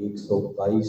122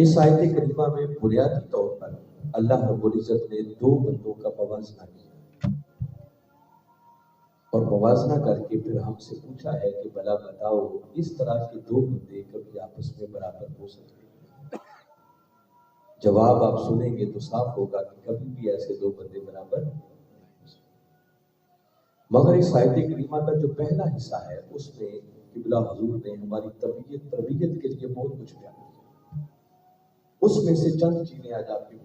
اس آیت کریمہ میں بنیادی طور پر اللہ رب العزت نے دو بندوں کا موازنہ کیا اور موازنہ کر کے پھر ہم سے پوچھا ہے کہ بھلا بتاؤ اس طرح کے دو بندے کبھی آپس میں برابر ہو سکتے ہیں؟ جواب آپ سنیں گے تو صاف ہوگا کہ کبھی بھی ایسے دو بندے برابر نہیں ہو سکتے۔ مگر اس آیت کریمہ کا جو پہلا حصہ ہے اس میں قبلہ حضور نے ہماری تربیت کے لیے بہت کچھ بیان کیا۔ اس میں سے چند چیزیں آج آپ کے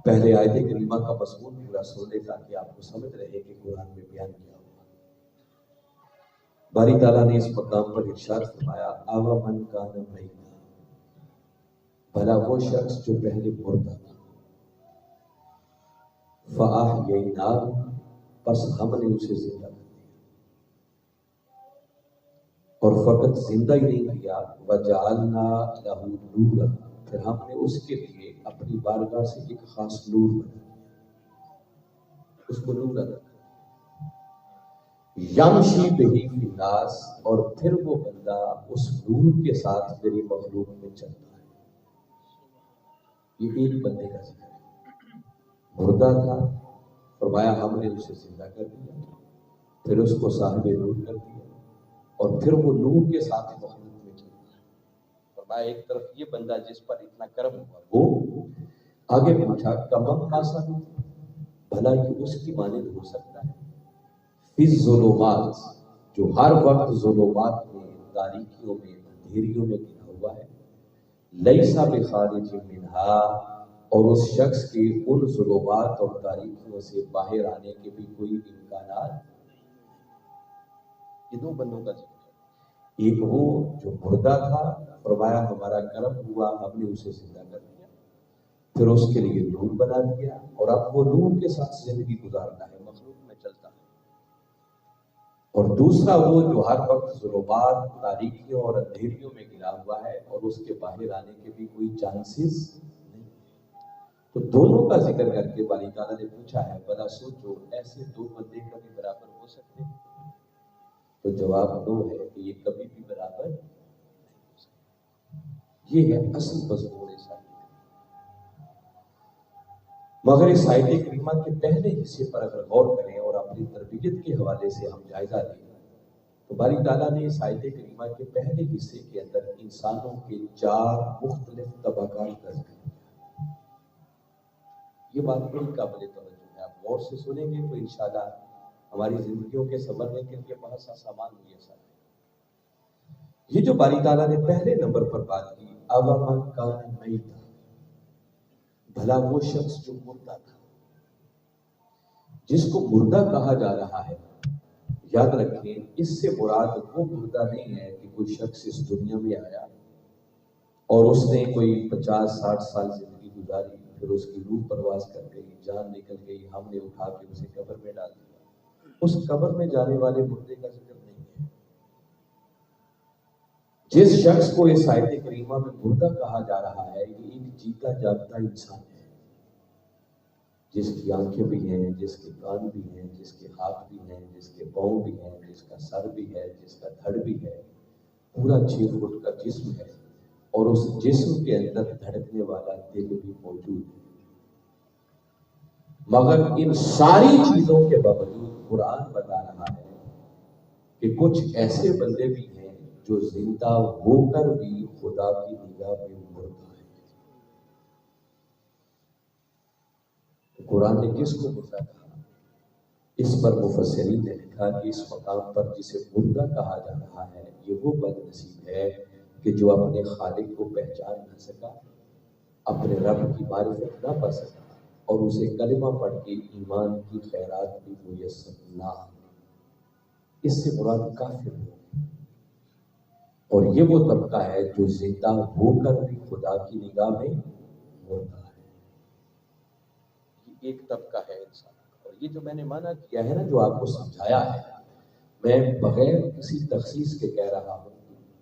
پہلے آیت کریمہ کا مضمون پورا سن لے تاکہ آپ کو سمجھ رہے کہ قرآن میں بیان کیا ہوا۔ باری تعالیٰ نے اس مقام پر ارشاد فرمایا آوا من کان میتا، بھلا وہ شخص جو پہلے مردہ تھا، فاحییناہ، پس ہم نے اسے زندہ کر دیا، اور فقط زندہ ہی نہیں کیا وجعلنا لہ نورا، پھر ہم نے اس کے لیے اپنی بارگاہ سے ایک خاص نور بنا دیا، اس کو نور ادا یمشی بہی فی الناس، اور پھر وہ بندہ اس نور کے ساتھ میری مخلوق میں چلتا ہے۔ یہ ایک بندے کا ذکر ہے، مردہ تھا، فرمایا ہم نے اسے زندہ کر دیا، پھر اس کو صاحب نور کر دیا، اور پھر وہ نور کے ساتھ مخلوق میں چلتا ہے۔ فرمایا ایک طرف یہ بندہ جس پر اتنا کرم ہوا، وہ آگے پوچھا کمم خاصا، بھلا یہ اس کی مانند ہو سکتا ہے؟ فی الظلمات، جو ہر وقت ظلمات میں، تاریکیوں میں، اندھیریوں میں گھرا ہوا ہے، لیس بخارج منہا، اور اس شخص کے ان ظلمات اور تاریکیوں سے باہر آنے کے بھی کوئی امکانات۔ یہ دو بندوں کا ذکر ہے، ایک وہ جو مردہ تھا، فرمایا ہمارا کرم ہوا ہم نے اسے زندہ کر دیا، پھر اس کے لیے نور بنا دیا، اور اب وہ نور کے ساتھ زندگی گزارتا ہے، مخلوق میں چلتا ہے۔ اور دوسرا وہ جو ہر وقت ظلمات، تاریکیوں اور اندھیریوں میں گھرا ہوا ہے، اور اس کے باہر آنے کے بھی کوئی چانسز نہیں۔ تو دونوں کا ذکر کر کے باری تعالیٰ نے پوچھا ہے بھلا سوچو ایسے دو بندے کبھی برابر ہو سکتے ہیں؟ تو جواب نو ہے کہ یہ کبھی بھی برابر نہیں ہو سکتے۔ یہ ہے اصل مضمون اس آیت کا۔ مگر اس آیت کریمہ کے پہلے حصے پر اگر غور کریں اور اپنی تربیت کے حوالے سے ہم جائزہ لیں تو باری تعالیٰ نے اس آیت کریمہ کے پہلے حصے کے اندر انسانوں کے 4 مختلف طبقات کا ذکر کیا۔ یہ بات بڑی قابل توجہ ہے، آپ غور سے سنیں گے تو انشاءاللہ ہماری زندگیوں کے سنورنے کے لیے بہت سا سامان میسر ہے۔ یہ جو باری تعالیٰ نے پہلے نمبر پر بات کی اَوَ مَنْ كَانَ مَيْتًا، بھلا وہ شخص جو مردہ تھا، جس کو مردہ کہا جا رہا ہے، یاد رکھیں اس سے مراد وہ مردہ نہیں ہے کہ کوئی شخص اس دنیا میں آیا اور اس نے کوئی 50-60 سال زندگی گزاری، پھر اس کی روح پرواز کر گئی، جان نکل گئی، ہم نے اٹھا کے اسے قبر میں ڈال دیا۔ اس قبر میں جانے والے مردے کا ذکر نہیں ہے۔ جس شخص کو اس آیت کریمہ میں مردہ کہا جا رہا ہے، یہ ایک جیتا جاگتا انسان ہے، جس کی آنکھیں بھی ہیں، جس کے کان بھی ہیں، جس کے ہاتھ بھی ہیں، جس کے پاؤں بھی ہیں، جس کا سر بھی ہے، جس کا دھڑ بھی ہے، پورا 6 فٹ کا جسم ہے، اور اس جسم کے اندر دھڑکنے والا دل بھی موجود ہے۔ مگر ان ساری چیزوں کے باوجود قرآن بتا رہا ہے کہ کچھ ایسے بندے بھی ہیں جو زندہ ہو کر بھی خدا کی نگاہ میں مردہ ہے۔ قرآن نے کس کو مردہ کہا؟ اس پر مفسرین نے لکھا کہ اس مقام پر جسے مردہ کہا جا رہا ہے یہ وہ بد نصیب ہے کہ جو اپنے خالق کو پہچان نہ سکا، اپنے رب کی معرفت نہ پا سکا، اور اسے کلمہ پڑھ کے ایمان کی خیرات بھی میسر نہ ہو۔ اس سے مراد کافر لوگ، اور یہ وہ طبقہ ہے جو زندہ ہو کر بھی خدا کی نگاہ میں مردہ ہے۔ یہ ایک طبقہ ہے انسان کا، اور یہ جو میں نے معنی کیا ہے نا، جو آپ کو سمجھایا ہے، میں بغیر کسی تخصیص کے کہہ رہا ہوں،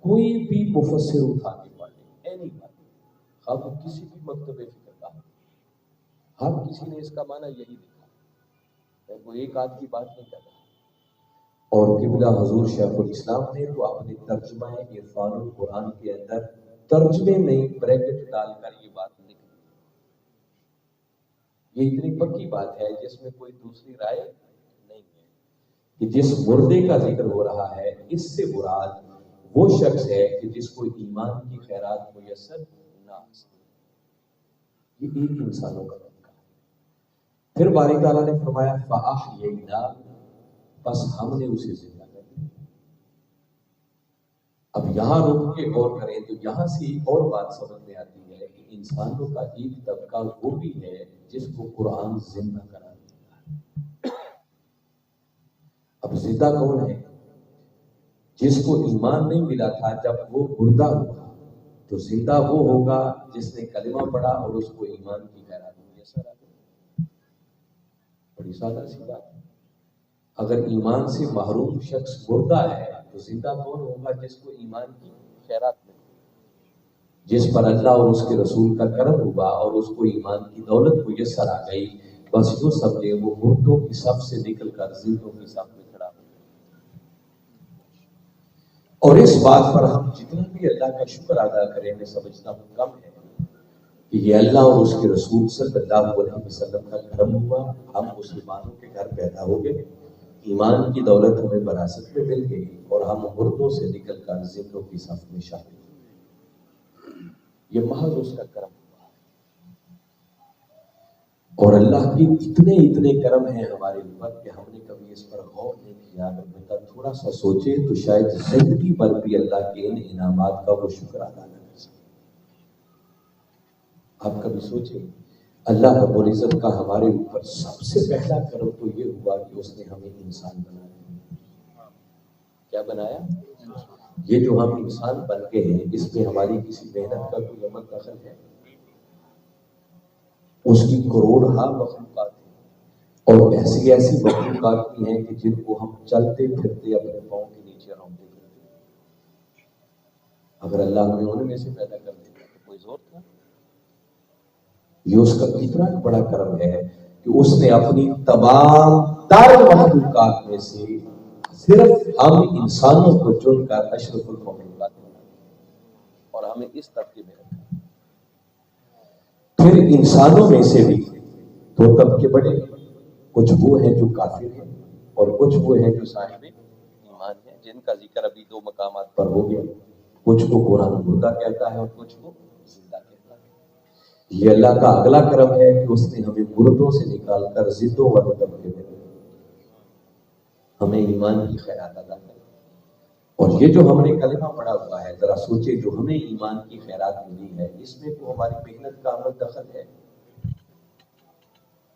کوئی بھی مفسر اٹھا کے پڑھ لیں، اینی بات، اب کسی بھی مکتب فکر کا، ہر کسی نے اس کا معنی یہی لکھا ہے، میں کوئی ایک آدھ کی بات نہیں کر رہا۔ اور قبلہ حضور شیخ الاسلام نے تو اپنے ترجمہ عرفان القرآن کے اندر ترجمے میں بریکٹ ڈال کر یہ بات لکھ دی. یہ اتنی پکی بات ہے جس میں کوئی دوسری رائے نہیں ہے کہ جس مردے کا ذکر ہو رہا ہے اس سے مراد وہ شخص ہے کہ جس کو ایمان کی خیرات میسر نہ آ سکے. یہ ایک انسانوں کا طریقہ ہے. پھر باری تعالیٰ نے فرمایا فَأَحْيَيْنَا، بس ہم نے اسے زندہ کر دیا. اب یہاں رک کے غور کریں تو یہاں سے ایک اور بات سمجھ میں آتی ہے کہ انسانوں کا ایک طبقہ وہ بھی ہے جس کو قرآن زندہ کرا دیتا ہے. اب زندہ کون ہے؟ جس کو ایمان نہیں ملا تھا جب وہ مردہ ہوا تو زندہ وہ ہوگا جس نے کلمہ پڑھا اور اس کو ایمان کی خیرات میسر آ گئی. بڑی سادہ سی بات ہے. اگر ایمان سے محروم شخص مردہ ہے تو زندہ کون ہوگا؟ جس کو ایمان کی خیرات ملی، جس پر اللہ اور اس کے رسول کا کرم ہوا اور اس کو ایمان کی دولت میسر آ گئی. بس جو سمجھے وہ مردوں کی صف سے نکل کر زندوں کی صف میں کھڑا ہو. اور اس بات پر ہم جتنا بھی اللہ کا شکر ادا کریں میں سمجھتا ہوں کم ہے کہ یہ اللہ اور اس کے رسول صلی اللہ علیہ وسلم کا کرم ہوا. ہم مسلمانوں کے گھر پیدا ہو گئے، ایمان کی دولت ہمیں وراثت میں مل گئی اور ہم مردوں سے نکل کر زندوں کی صف میں شامل ہوئے. یہ محض اس کا کرم ہوا. اور اللہ کی اتنے کرم ہیں ہمارے اوپر کہ ہم نے کبھی اس پر غور نہیں کیا. اگر بندہ تھوڑا سا سوچے تو شاید زندگی پر بھی اللہ کے ان انعامات کا وہ شکر ادا نہ کر سکے. آپ کبھی سوچیں اللہ رب العزت کا ہمارے اوپر سب سے پہلا کرم تو یہ ہوا کہ اس نے ہمیں انسان بنا دیا. کیا بنایا؟ یہ جو ہم انسان بن کے ہیں اس میں ہماری کسی محنت کا کوئی عمل دخل ہے؟ اس کی کروڑہا مخلوقات ہیں اور ایسی مخلوقات بھی ہیں کہ جن کو ہم چلتے پھرتے اپنے پاؤں کے نیچے رونتے پھرتے. اگر اللہ ہمیں ان میں سے پیدا کر دیتا تو کوئی زور تھا؟ یہ اس کا کتنا بڑا کرم ہے کہ اس نے اپنی تمام تر مخلوقات میں سے صرف ہم انسانوں کو چن کر اشرف المخلوقات بنا اور ہمیں اس طبقے میں رکھا. پھر انسانوں میں سے بھی دو طبقے بڑے، کچھ وہ ہیں جو کافر ہیں اور کچھ وہ ہیں جو صاحب ایمان ہیں، جن کا ذکر ابھی دو مقامات پر ہو گیا. کچھ کو قرآن مردہ کہتا ہے اور کچھ کو زندہ کہتا ہے. یہ اللہ کا اگلا کرم ہے کہ اس نے ہمیں مردوں سے نکال کر زندوں والے طبقے میں ہمیں ایمان کی خیرات ادا کر. اور یہ جو ہم نے کلمہ پڑھا ہوا ہے ذرا سوچے جو ہمیں ایمان کی خیرات ملی ہے اس میں تو ہماری محنت کا عمل دخل ہے؟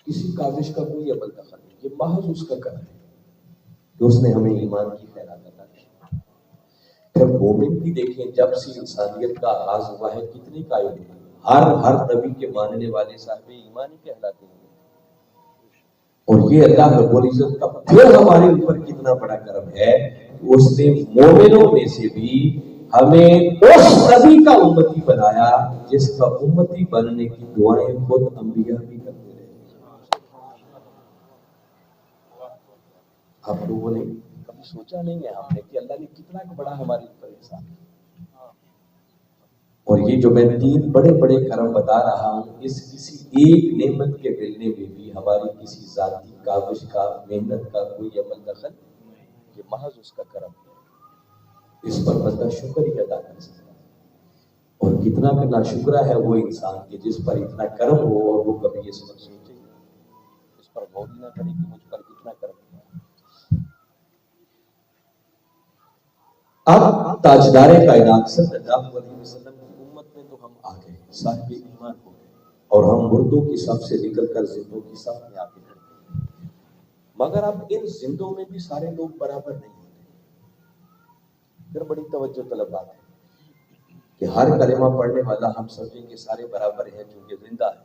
کسی کاوش کا کوئی عمل دخل نہیں. یہ محض اس کا کرم ہے کہ اس نے ہمیں ایمان کی خیرات ادا کی. پھر مومن بھی دیکھیں جب سے انسانیت کا آغاز ہوا ہے کتنے قائم ہوئے. ہر نبی کے ماننے والے صاحب ایمان ہی کہلاتے ہیں. اور یہ اللہ رب العزت کا پھر ہمارے اوپر کتنا بڑا کرم ہے کہ اس نے مومنوں میں سے بھی ہمیں اس نبی کا امتی بنایا جس کا امتی بننے کی دعائیں خود انبیاء بھی کرتے رہے. آپ لوگوں نے کبھی سوچا نہیں ہے ہم نے کہ اللہ نے کتنا بڑا ہمارے اوپر احسان کیا. اور یہ جو میں 3 بڑے کرم بتا رہا ہوں اس کسی ایک نعمت کے ملنے میں بھی ہماری کسی ذاتی کاوش کا محنت کا کوئی عمل دخل، یہ محض اس کا کرم ہے. اس پر بندہ شکر ہی ادا کر سکتا ہے. اور کتنا ناشکرا ہے وہ انسان کہ جس پر اتنا کرم ہو اور وہ کبھی اس پر سوچے اس پر غور نہ کرے کہ مجھ پر کتنا کرم ہوا. اب تاجدار کائنات صلی اللہ علیہ وسلم کی امت میں تو ہم آ گئے، صاحب ایمان ہو گئے اور ہم مردوں کی صف سے نکل کر زندوں کی صف میں آ کے کھڑے ہیں. مگر اب ان زندوں میں بھی سارے لوگ برابر نہیں ہوتے. پھر بڑی توجہ طلب بات ہے کہ ہر کلمہ پڑھنے والا ہم سمجھیں کہ سارے برابر ہیں کیونکہ زندہ ہے.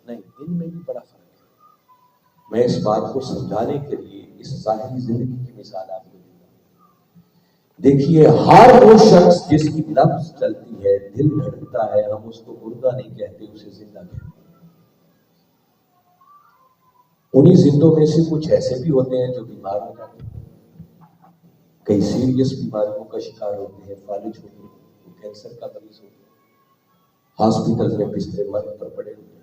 نہیں، ان میں بھی بڑا فرق ہے. میں اس بات کو سمجھانے کے لیے اس ظاہری زندگی کی مثال آپ کو دیتا ہوں. دیکھیے ہر وہ شخص جس کی نفس چلتی ہے، دل دھڑکتا ہے، ہم اس کو مردہ نہیں کہتے، اسے زندہ کہتے ہیں. انہی زندوں میں سے کچھ ایسے بھی ہوتے ہیں جو بیمار ہو جاتے ہیں. کئی سیریس بیماریوں کا شکار ہوتے ہیں، فالج ہوتے ہیں، کینسر کا مریض ہوتے ہیں، ہاسپٹل میں بستر مرگ پر پڑے ہوئے ہیں،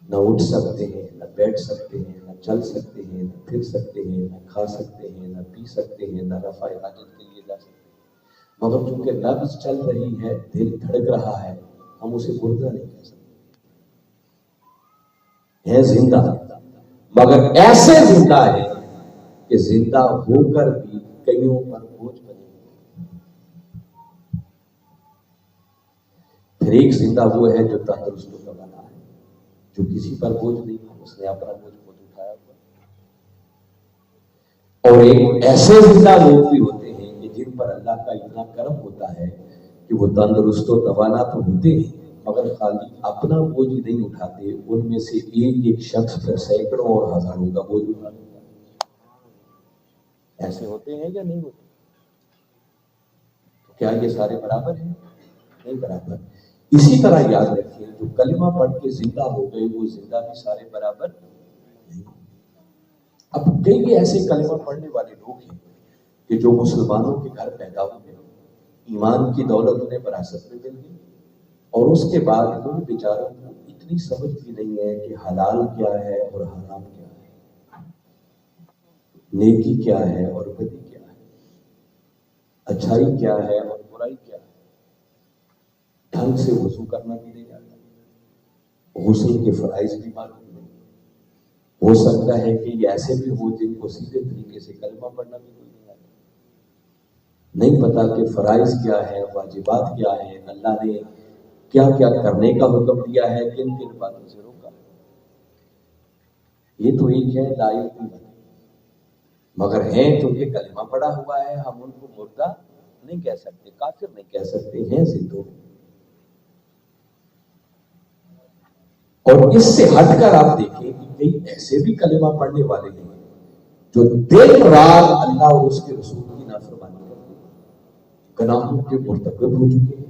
نہ اٹھ سکتے ہیں، نہ بیٹھ سکتے ہیں، نہ چل سکتے ہیں، نہ پھر سکتے ہیں، نہ کھا سکتے ہیں، نہ پی سکتے ہیں، نہ رفع حاجت کے لیے جا سکتے ہیں، مگر چونکہ نبض چل رہی ہے، دل دھڑک رہا ہے، ہم اسے مردہ نہیں کہہ سکتے، ہے زندہ، مگر ایسے زندہ ہے کہ زندہ ہو کر بھی کئیوں پر بوجھ بنے ہوئے۔ پھر ایک زندہ وہ ہے جو تندرست و توانا ہے، جو کسی پر بوجھ نہیں ہے، اس نے اپنا بوجھ خود اٹھایا ہوا۔ اور ایک ایسے زندہ لوگ بھی ہوتے ہیں کہ جن پر اللہ کا اتنا کرم ہوتا ہے کہ وہ تندرست و توانا تو ہوتے ہیں مگر خالی اپنا بوجھ نہیں اٹھاتے، ان میں سے ایک ایک شخص پر سینکڑوں اور ہزاروں کا بوجھ اٹھا دیتا ہے۔ ایسے ہوتے ہیں یا نہیں ہوتے؟ کیا یہ سارے برابر ہیں؟ نہیں برابر۔ اسی طرح یاد رکھیں، جو کلمہ پڑھ کے زندہ ہو گئے وہ زندہ بھی سارے برابر نہیں۔ اب کئی ایسے کلمہ پڑھنے والے لوگ ہیں کہ جو مسلمانوں کے گھر پیدا ہوئے، ایمان کی دولت انہیں وراثت میں مل گئی، اور اس کے بعد ان بیچاروں کو اتنی سمجھ بھی نہیں ہے کہ حلال کیا ہے اور حرام کیا ہے، نیکی کیا ہے اور بدی کیا ہے، اچھائی کیا ہے اور برائی کیا ہے، ڈھنگ سے وضو کرنا بھی نہیں آتا، غسل کے فرائض بھی معلوم نہیں۔ ہو سکتا ہے کہ یہ ایسے بھی ہو جن کو سیدھے طریقے سے کلمہ پڑھنا بھی کوئی نہیں آتا، نہیں پتا کہ فرائض کیا ہے، واجبات کیا ہے، اللہ نے کیا کیا کرنے کا حکم دیا ہے، کن کن باتوں سے روکا ہے۔ یہ تو ایک ہے لا علم کی بات، مگر ہیں چونکہ کلمہ پڑا ہوا ہے، ہم ان کو مردہ نہیں کہہ سکتے، کافر نہیں کہہ سکتے، ہیں زندوں۔ اور اس سے ہٹ کر آپ دیکھیں کہ کئی ایسے بھی کلمہ پڑھنے والے ہیں جو دن رات اللہ اور اس کے رسول کی نافرمانی کرتے ہیں، گناہوں کے مرتکب ہو چکے ہیں،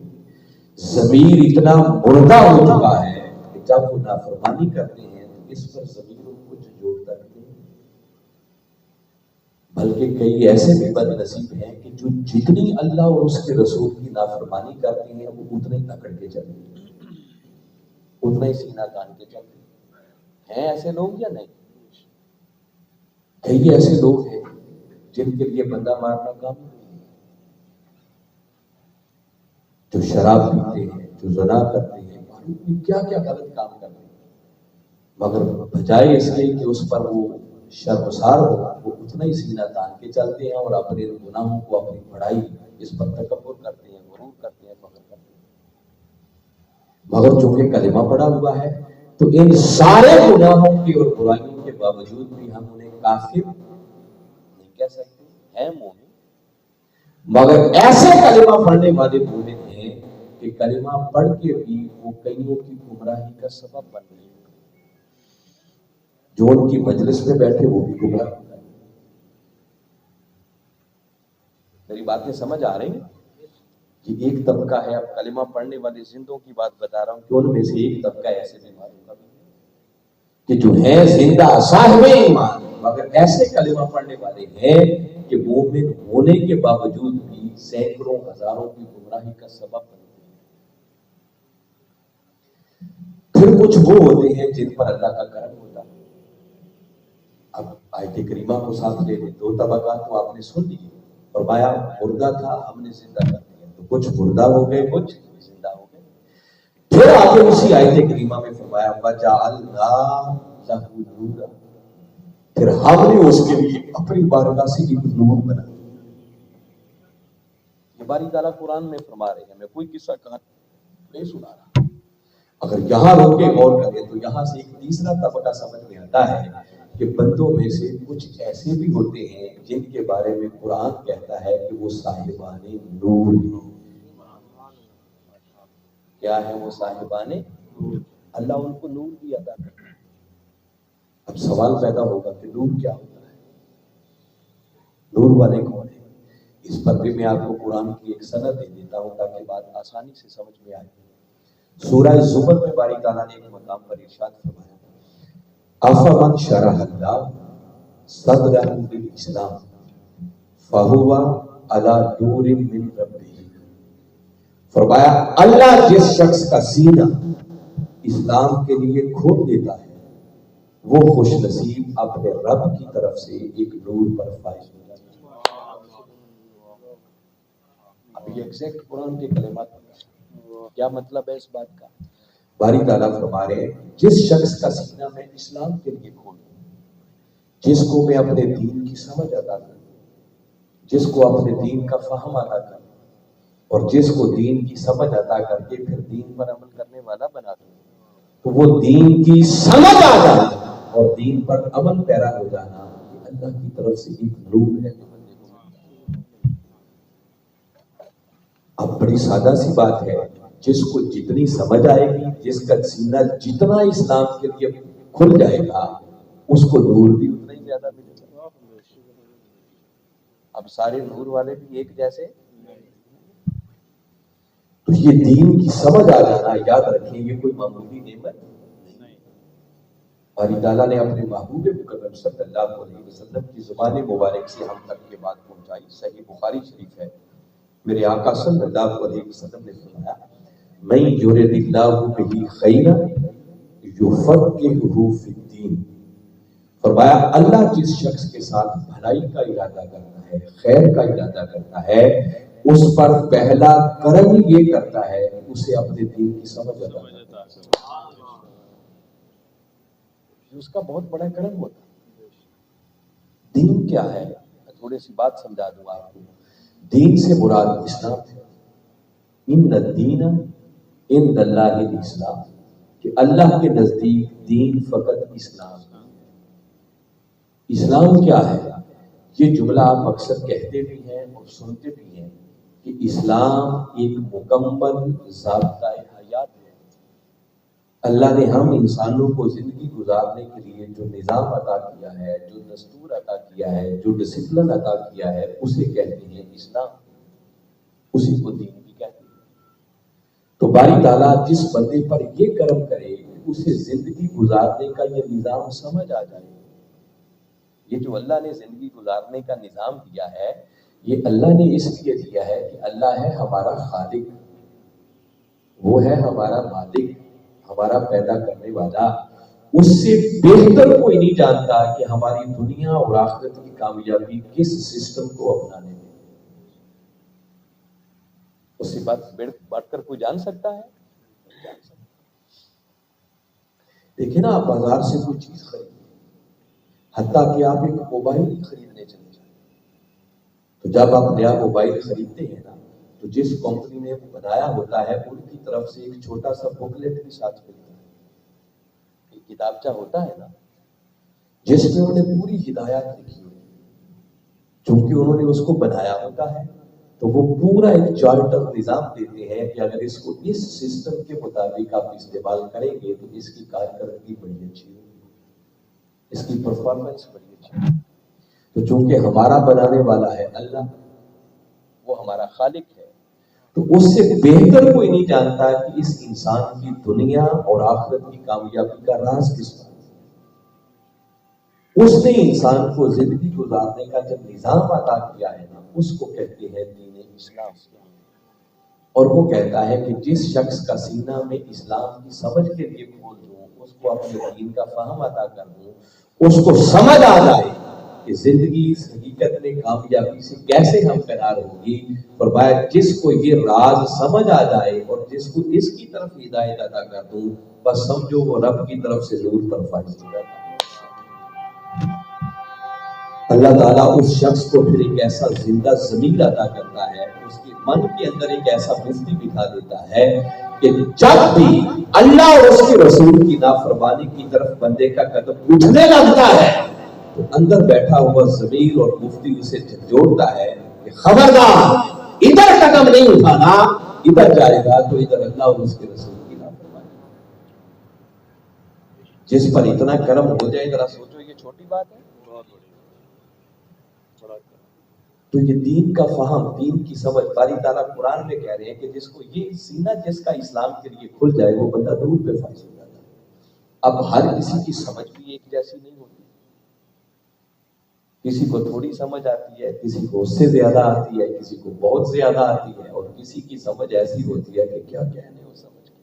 ضمیر اتنا مردہ ہو چکا ہے کہ جب وہ نافرمانی کرتے ہیں تو اس پر ضمیر ان کو جھنجھوڑتا نہیں۔ بلکہ کئی ایسے بھی بد نصیب ہیں کہ جو جتنی اللہ اور اس کے رسول کی نافرمانی کرتے ہیں وہ اتنے ہی اکڑ کے چلتے ہیں، اتنا ہی سینہ تان کے چلتے ہیں ایسے لوگ یا نہیں؟ کئی ایسے لوگ ہیں جن کے لیے بندہ مارنا کام نہیں، جو شراب پیتے ہیں، جو زنا کرتے ہیں، کیا کیا غلط کام کرتے ہیں، مگر بجائے اس کے کہ اس پر وہ شرمسار ہو، وہ اتنا ہی سینہ تان کے چلتے ہیں اور اپنے گناہوں کو، اپنی بڑائی اس پر تکبر کرتے ہیں، غرور کرتے ہیں، فخر کرتے ہیں۔ مگر چونکہ کلمہ پڑا ہوا ہے تو ان سارے گناہوں کی اور برائیوں کے باوجود بھی ہم انہیں کافر نہیں کہہ سکتے، ہیں مومن۔ مگر ایسے کلمہ پڑھنے والے مومن ہیں کہ کلمہ پڑھ کے بھی وہ کئیوں کی گمراہی کا سبب بن رہے ہیں، جو ان کی مجلس میں بیٹھے وہ بھی گمراہ ہوتا ہے۔ میری باتیں سمجھ آ رہی ہیں؟ یہ ایک طبقہ ہے، اب کلمہ پڑھنے والے زندوں کی بات بتا رہا ہوں کہ ان میں سے ایک طبقہ ایسے بیماروں کا بھی ہے کہ جو ہیں زندہ صاحب ایمان مگر ایسے کلمہ پڑھنے والے ہیں کہ مومن ہونے کے باوجود بھی سینکڑوں ہزاروں کی گمراہی کا سبب بنتے ہیں۔ پھر کچھ وہ ہوتے ہیں جن پر اللہ کا کرم ہوتا ہے۔ اب آیت کریمہ کو ساتھ لے لیں، دو طبقات تو آپ نے سن لی، فرمایا مردہ تھا ہم نے زندہ کر دیا، تو کچھ مردہ ہو گئے، کچھ زندہ ہو گئے۔ پھر آگے اسی آیت کریمہ میں فرمایا وَجَعَلْنَا لَهُ نُورًا، پھر ہم نے اس کے لیے اپنی بارگاہ سے ایک نور بنا دیا۔ یہ باری تعالیٰ قرآن میں فرما رہے ہیں، میں کوئی قصہ کہانی نہیں سنا رہا۔ اگر یہاں روکے غور کریں تو یہاں سے ایک تیسرا طبقہ سمجھ میں آتا ہے کہ بندوں میں سے کچھ ایسے بھی ہوتے ہیں جن کے بارے میں قرآن کہتا ہے کہ وہ صاحبان نور ہیں۔ کیا ہے وہ صاحبان نور؟ اللہ ان کو نور بھی عطا کرتا ہے۔ اب سوال پیدا ہوگا کہ نور کیا ہوتا ہے، نور والے کون ہیں؟ اس پر بھی میں آپ کو قرآن کی ایک سند دے دیتا ہوں تاکہ بات آسانی سے سمجھ میں آئے۔ سورہ زمر میں باری تعالیٰ نے ایک مقام پر ارشاد فرمایا افمن شرح اللہ صدرہ للاسلام فہو علی نور من ربہ، فرمایا اللہ جس شخص کا سینہ اسلام کے لیے کھول دیتا ہے وہ خوش نصیب اپنے رب کی طرف سے ایک نور پر فائز ہو جاتا ہے۔ اب یہ ایگزیکٹ قرآن کے کلمات کیا مطلب ہے اس بات کا؟ باری تعالیٰ فرما رہے ہیں جس شخص کا سینہ میں اسلام کے لیے کھول دوں، جس کو میں اپنے دین کی سمجھ عطا کروں، جس کو اپنے دین کا فہم عطا کروں، اور جس کو دین کی سمجھ عطا کر کے پھر دین پر عمل کرنے والا بنا دوں، تو وہ دین کی سمجھ آ جانا اور دین پر عمل پیرا ہو جانا یہ اللہ کی طرف سے ایک نور ہے۔ اب بڑی سادہ سی بات ہے، جس کو جتنی سمجھ آئے گی، جس کا سینہ جتنا اسلام کے لیے کھل جائے گا، اس کو نور بھی اتنا ہی زیادہ ملے گا۔ اب سارے نور والے بھی ایک جیسے، تو یہ دین کی سمجھ آ جانا یاد رکھیں یہ کوئی معمولی نعمت نہیں۔ باری تعالیٰ نے اپنے محبوب مکرم صلی اللہ علیہ وسلم کی زبان مبارک سے ہم تک یہ بات پہنچائی۔ صحیح بخاری شریف ہے، میرے آقا صلی اللہ علیہ وسلم نے فرمایا من یرد اللہ بہ خیرا یفقہہ فی الدین، فرمایا اللہ جس شخص کے ساتھ بھلائی کا ارادہ کرتا ہے، خیر کا ارادہ کرتا ہے، اس پر پہلا کرم یہ کرتا ہے اسے اپنے دین کی سمجھ عطا کرتا ہے۔ اس کا بہت بڑا کرم ہوتا ہے۔ دین کیا ہے؟ تھوڑی سی بات سمجھا دوں آپ کو۔ دین سے مراد اسلام ہے۔ ان الدین عند اللہ الاسلام، کہ اللہ کے نزدیک دین فقط اسلام ہے۔ اسلام کیا ہے؟ یہ جملہ آپ اکثر کہتے بھی ہیں اور سنتے بھی ہیں کہ اسلام ایک مکمل ضابطۂ حیات ہے۔ اللہ نے ہم انسانوں کو زندگی گزارنے کے لیے جو نظام عطا کیا ہے، جو دستور عطا کیا ہے، جو ڈسپلن عطا کیا ہے، اسے کہتے ہیں اسلام، اسی کو دین بھی کہتے ہیں۔ تو باری تعالیٰ جس بندے پر یہ کرم کرے کہ اسے زندگی گزارنے کا یہ نظام سمجھ آ جائے، یہ جو اللہ نے زندگی گزارنے کا نظام دیا ہے، یہ اللہ نے اس لیے دیا ہے کہ اللہ ہے ہمارا خالق، وہ ہے ہمارا مالک، ہمارا پیدا کرنے والا۔ اس سے بہتر کوئی نہیں جانتا کہ ہماری دنیا اور آخرت کی کامیابی کس سسٹم کو اپنانے میں، اس سے بڑھ کر کوئی جان سکتا ہے؟ دیکھیں نا، آپ بازار سے کوئی چیز خریدیں، حتیٰ کہ آپ ایک موبائل خریدنے چلے جائیں، تو جب آپ نیا موبائل خریدتے ہیں نا، تو جس کمپنی نے بنایا ہوتا ہے ان کی طرف سے ایک چھوٹا سا بکلیٹ بھی ساتھ ملتا ہے، ایک کتابچہ ہوتا ہے نا، جس میں انہوں نے پوری ہدایات لکھی ہوئی ہے۔ چونکہ انہوں نے اس کو بنایا ہوتا ہے تو وہ پورا ایک چارٹر نظام دیتے ہیں کہ اگر اس کو اس سسٹم کے مطابق آپ استعمال کریں گے تو اس کی کارکردگی بڑی اچھی ہوگی، اس کی پرفارمنس بڑی اچھی ہوگی۔ تو چونکہ ہمارا بنانے والا ہے اللہ، وہ ہمارا خالق ہے، تو اس سے بہتر کوئی نہیں جانتا کہ اس انسان کی دنیا اور آخرت کی کامیابی کا راز کس بات ہے۔ اس نے انسان کو زندگی گزارنے کا جب نظام عطا کیا ہے نا، اس کو کہتے ہیں دین اسلام۔ اور وہ کہتا ہے کہ جس شخص کا سینہ میں اسلام کی سمجھ کے لیے کھول دوں، اس کو اپنے دین کا فہم عطا کر دوں، اس کو سمجھ آ جائے کہ زندگی حقیقت میں کامیابی سے کیسے ہمکنار ہوگی، فرمایا جس کو یہ راز سمجھ آ جائے اور جس کو اس کی طرف ہدایت عطا کر دوں، بس سمجھو وہ رب کی طرف سے نور پر فائز ہو جاتا ہے۔ اللہ تعالیٰ اس شخص کو پھر ایک ایسا زندہ ضمیر عطا کرتا ہے، اس کے من کے اندر ایک ایسا بجلی بٹھا دیتا ہے کہ جب بھی اللہ اور اس کے رسول کی نافرمانی کی طرف بندے کا قدم اٹھنے لگتا ہے تو اندر بیٹھا ہوا ضمیر اور مفتی اسے جھنجھوڑتا ہے کہ خبردار، ادھر قدم نہیں اٹھانا، ادھر جائے گا تو ادھر اللہ اور اس کے رسول کی نافرمانی۔ جس پر اتنا کرم ہو جائے، ذرا سوچو یہ چھوٹی بات ہے؟ تو یہ دین کا فہم، دین کی سمجھ، باری تعالیٰ قرآن میں کہہ رہے ہیں کہ جس کو یہ سینہ جس کا اسلام کے لیے کھل جائے وہ بندہ نور پہ فائز ہو جاتا ہے۔ اب ہر کسی کی سمجھ بھی ایک جیسی نہیں ہوتی، کسی کو تھوڑی سمجھ آتی ہے، کسی کو اس سے زیادہ آتی ہے، کسی کو بہت زیادہ آتی ہے، اور کسی کی سمجھ ایسی ہوتی ہے کہ کیا کہنے وہ سمجھ کے۔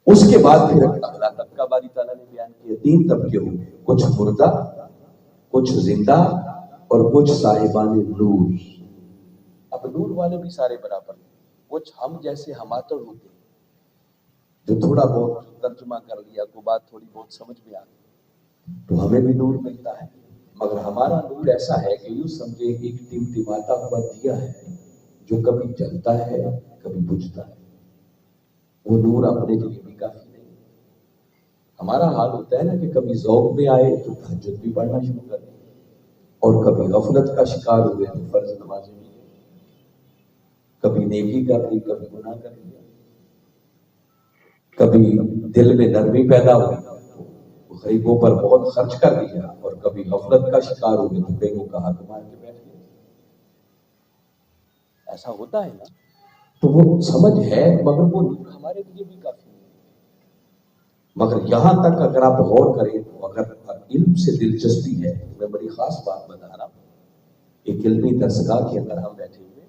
اس کے بعد پھر اگلا طبقہ باری تعالیٰ نے بیان کیا، 3 طبقے ہوں گے، کچھ مردہ، کچھ زندہ، اور کچھ صاحبان نور۔ اب نور والے بھی سارے برابر ہیں، کچھ ہم جیسے ہماتر ہوتے ہیں جو تھوڑا بہت ترجمہ کر لیا، کو بات تھوڑی بہت سمجھ میں آ گئی تو ہمیں بھی نور ملتا ہے، مگر ہمارا نور ایسا ہے کہ یوں سمجھے ایک ٹمٹماتا ہوا دیا ہے جو کبھی جلتا ہے کبھی بجھتا ہے، وہ نور اپنے لیے بھی کافی نہیں۔ ہمارا حال ہوتا ہے نا کہ کبھی ذوق میں آئے تو تہجد بھی پڑھنا شروع کر دیں، اور کبھی غفلت کا شکار ہوئے تو فرض نمازیں بھی، کبھی نیکی کر لی کبھی گناہ کر لیا، کبھی دل میں نرمی پیدا ہوئی تو غریبوں پر بہت خرچ کر دیا، اور کبھی غفلت کا شکار ہوئے تو بیگوں کا حق مار کے بیٹھ گئے۔ ایسا ہوتا ہے نا، تو وہ سمجھ ہے مگر وہ نور ہمارے لیے بھی کافی ہے۔ مگر یہاں تک اگر آپ غور کریں تو اگر علم سے دلچسپی ہے تو میں بڑی خاص بات بتا رہا ہوں، ایک علمی درسگاہ کے اندر ہم بیٹھے ہوئے،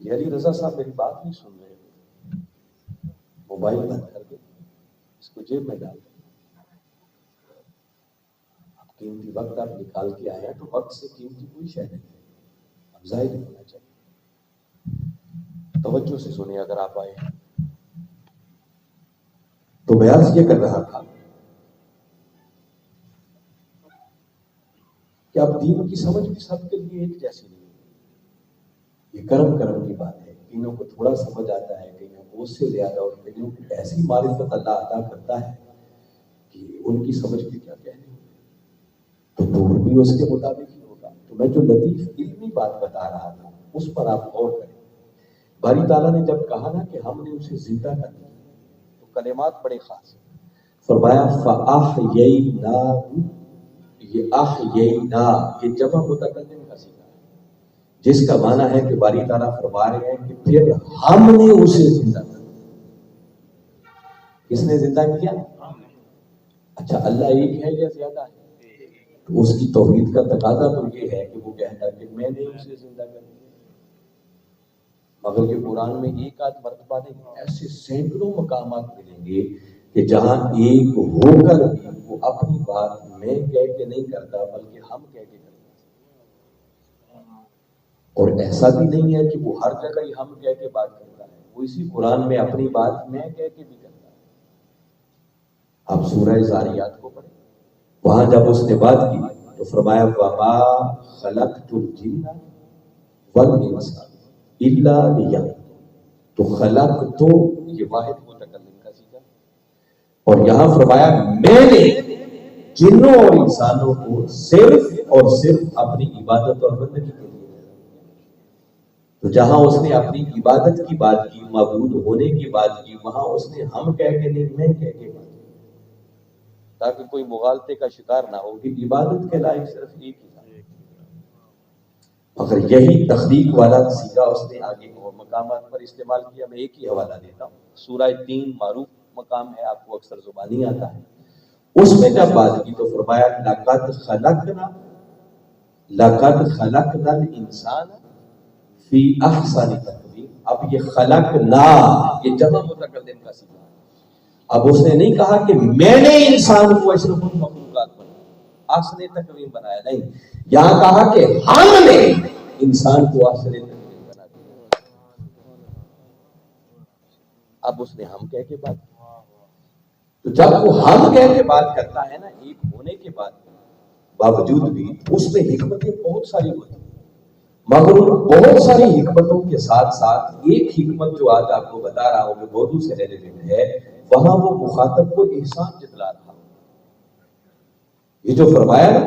یہ علی رضا صاحب میری بات نہیں سن رہے، موبائل بند کر کے اس کو جیب میں ڈال دیں، اب قیمتی وقت آپ نکال کے آئے ہیں تو وقت سے قیمتی کوئی شے نہیں ہے، اب ضائع نہیں ہونا چاہیے۔ توجہ سے سنیں اگر آپ آئے ہیں تو میں عرض یہ کر رہا تھا کہ اب دین کی سمجھ بھی سب کے لیے ایک جیسی نہیں ہے، یہ کرم کی بات ہے، کئیوں کو تھوڑا سمجھ آتا ہے، کئیوں کو اس سے زیادہ، اور کئیوں کو ایسی معرفت اللہ عطا کرتا ہے کہ ان کی سمجھ بھی کیا کہنے، تو نور بھی اس کے مطابق ہی ہوگا۔ تو میں جو لطیف علمی بات بتا رہا تھا اس پر آپ غور کریں۔ باری تعالیٰ نے جب کہا نا کہ ہم نے اسے زندہ کر دیا تو کلمات بڑے خاص ہیں، فرمایا فَأَحْيَيْنَاهُ، یہ احیینا یہ جمع متکلم کا صیغہ ہے، جس کا معنی ہے کہ باری تعالیٰ فرما رہے ہیں کہ پھر ہم نے اسے زندہ کر دیا۔ کس نے زندہ کیا؟ اچھا، اللہ ایک ہے یا زیادہ ہے؟ تو اس کی توحید کا تقاضا تو یہ ہے کہ وہ کہتا ہے کہ میں نے اسے زندہ کر دیا، مگر یہ قرآن میں ایک آدھ مرتبہ نہیں، ایسے سینکڑوں مقامات ملیں گے کہ جہاں ایک ہو کر بھی وہ اپنی بات میں کہہ کے نہیں کرتا بلکہ ہم کہہ کے کرتا ہے، اور ایسا بھی نہیں ہے کہ وہ ہر جگہ ہی ہم کہہ کے بات کرتا ہے، وہ اسی قرآن میں اپنی بات میں کہہ کے بھی کرتا ہے۔ آپ سورہ زاریات کو پڑھیں، وہاں جب اس نے بات کی تو فرمایا وَمَا خَلَقْتُ الْجِنَّ وَالْإِنسَ إِلَّا لِيَعْبُدُونِ، تو خلق تو یہ واحد متکلم کا صیغہ، اور یہاں فرمایا میں نے جنوں اور انسانوں کو صرف اور صرف اپنی عبادت اور بندگی کے لیے، تو جہاں اس نے اپنی عبادت کی بات کی، معبود ہونے کی بات کی، وہاں اس نے ہم کہہ کے نہیں میں کہہ کے بات کی، تاکہ کوئی مغالطے کا شکار نہ ہو کہ عبادت کے لائق صرف ایک ہی، مگر یہی تخلیق والا صیغہ اس نے آگے اور مقامات پر استعمال کیا۔ میں ایک ہی حوالہ دیتا ہوں، سورہ 3 معروف مقام ہے، آپ کو اکثر زبانی آتا ہے، اس میں جب بات کی تو فرمایا لَقَدْ خَلَقْنَا الْإِنسَانَ فِي أَحْسَنِ تَقْوِيمٍ۔ اب یہ خلقنا یہ جمع متکلم کا صیغہ ہے، اب اس نے نہیں کہا کہ میں نے انسان کو اشرف المخلوقات بنایا، احسن تقویم بنایا، نہیں، یہاں کہا کہ ہم نے انسان کو احسن تقویم بنا دیا۔ اب اس نے ہم کہہ کے بات کی، تو جب وہ ہم کہہ کے بات کرتا ہے نا، ایک ہونے کے بعد باوجود بھی اس میں حکمتیں بہت ساری ہوتی ہیں، مگر ان بہت ساری حکمتوں کے ساتھ ساتھ ایک حکمت جو آج آپ کو بتا رہا ہوں کہ موضوع سے ریلیٹڈ ہے، وہاں وہ مخاطب کو احسان جتلا رہا، یہ جو فرمایا نا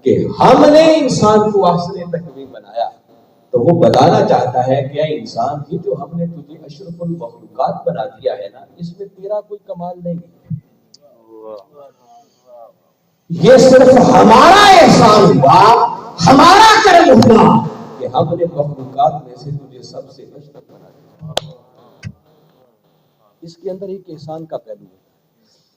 کہ ہم نے انسان کو احسن تقویم بنایا، تو وہ بتانا چاہتا ہے کہ اے انسان، یہ جو ہم نے تجھے اشرف المخلوقات بنا دیا ہے نا، اس میں تیرا کوئی کمال نہیں ہے، یہ صرف ہمارا احسان ہوا، ہمارا کرم ہوا کہ ہم نے مخلوقات میں سے تجھے سب سے اشرف بنا دیا۔ اس کے اندر ایک احسان کا پہلو ہے،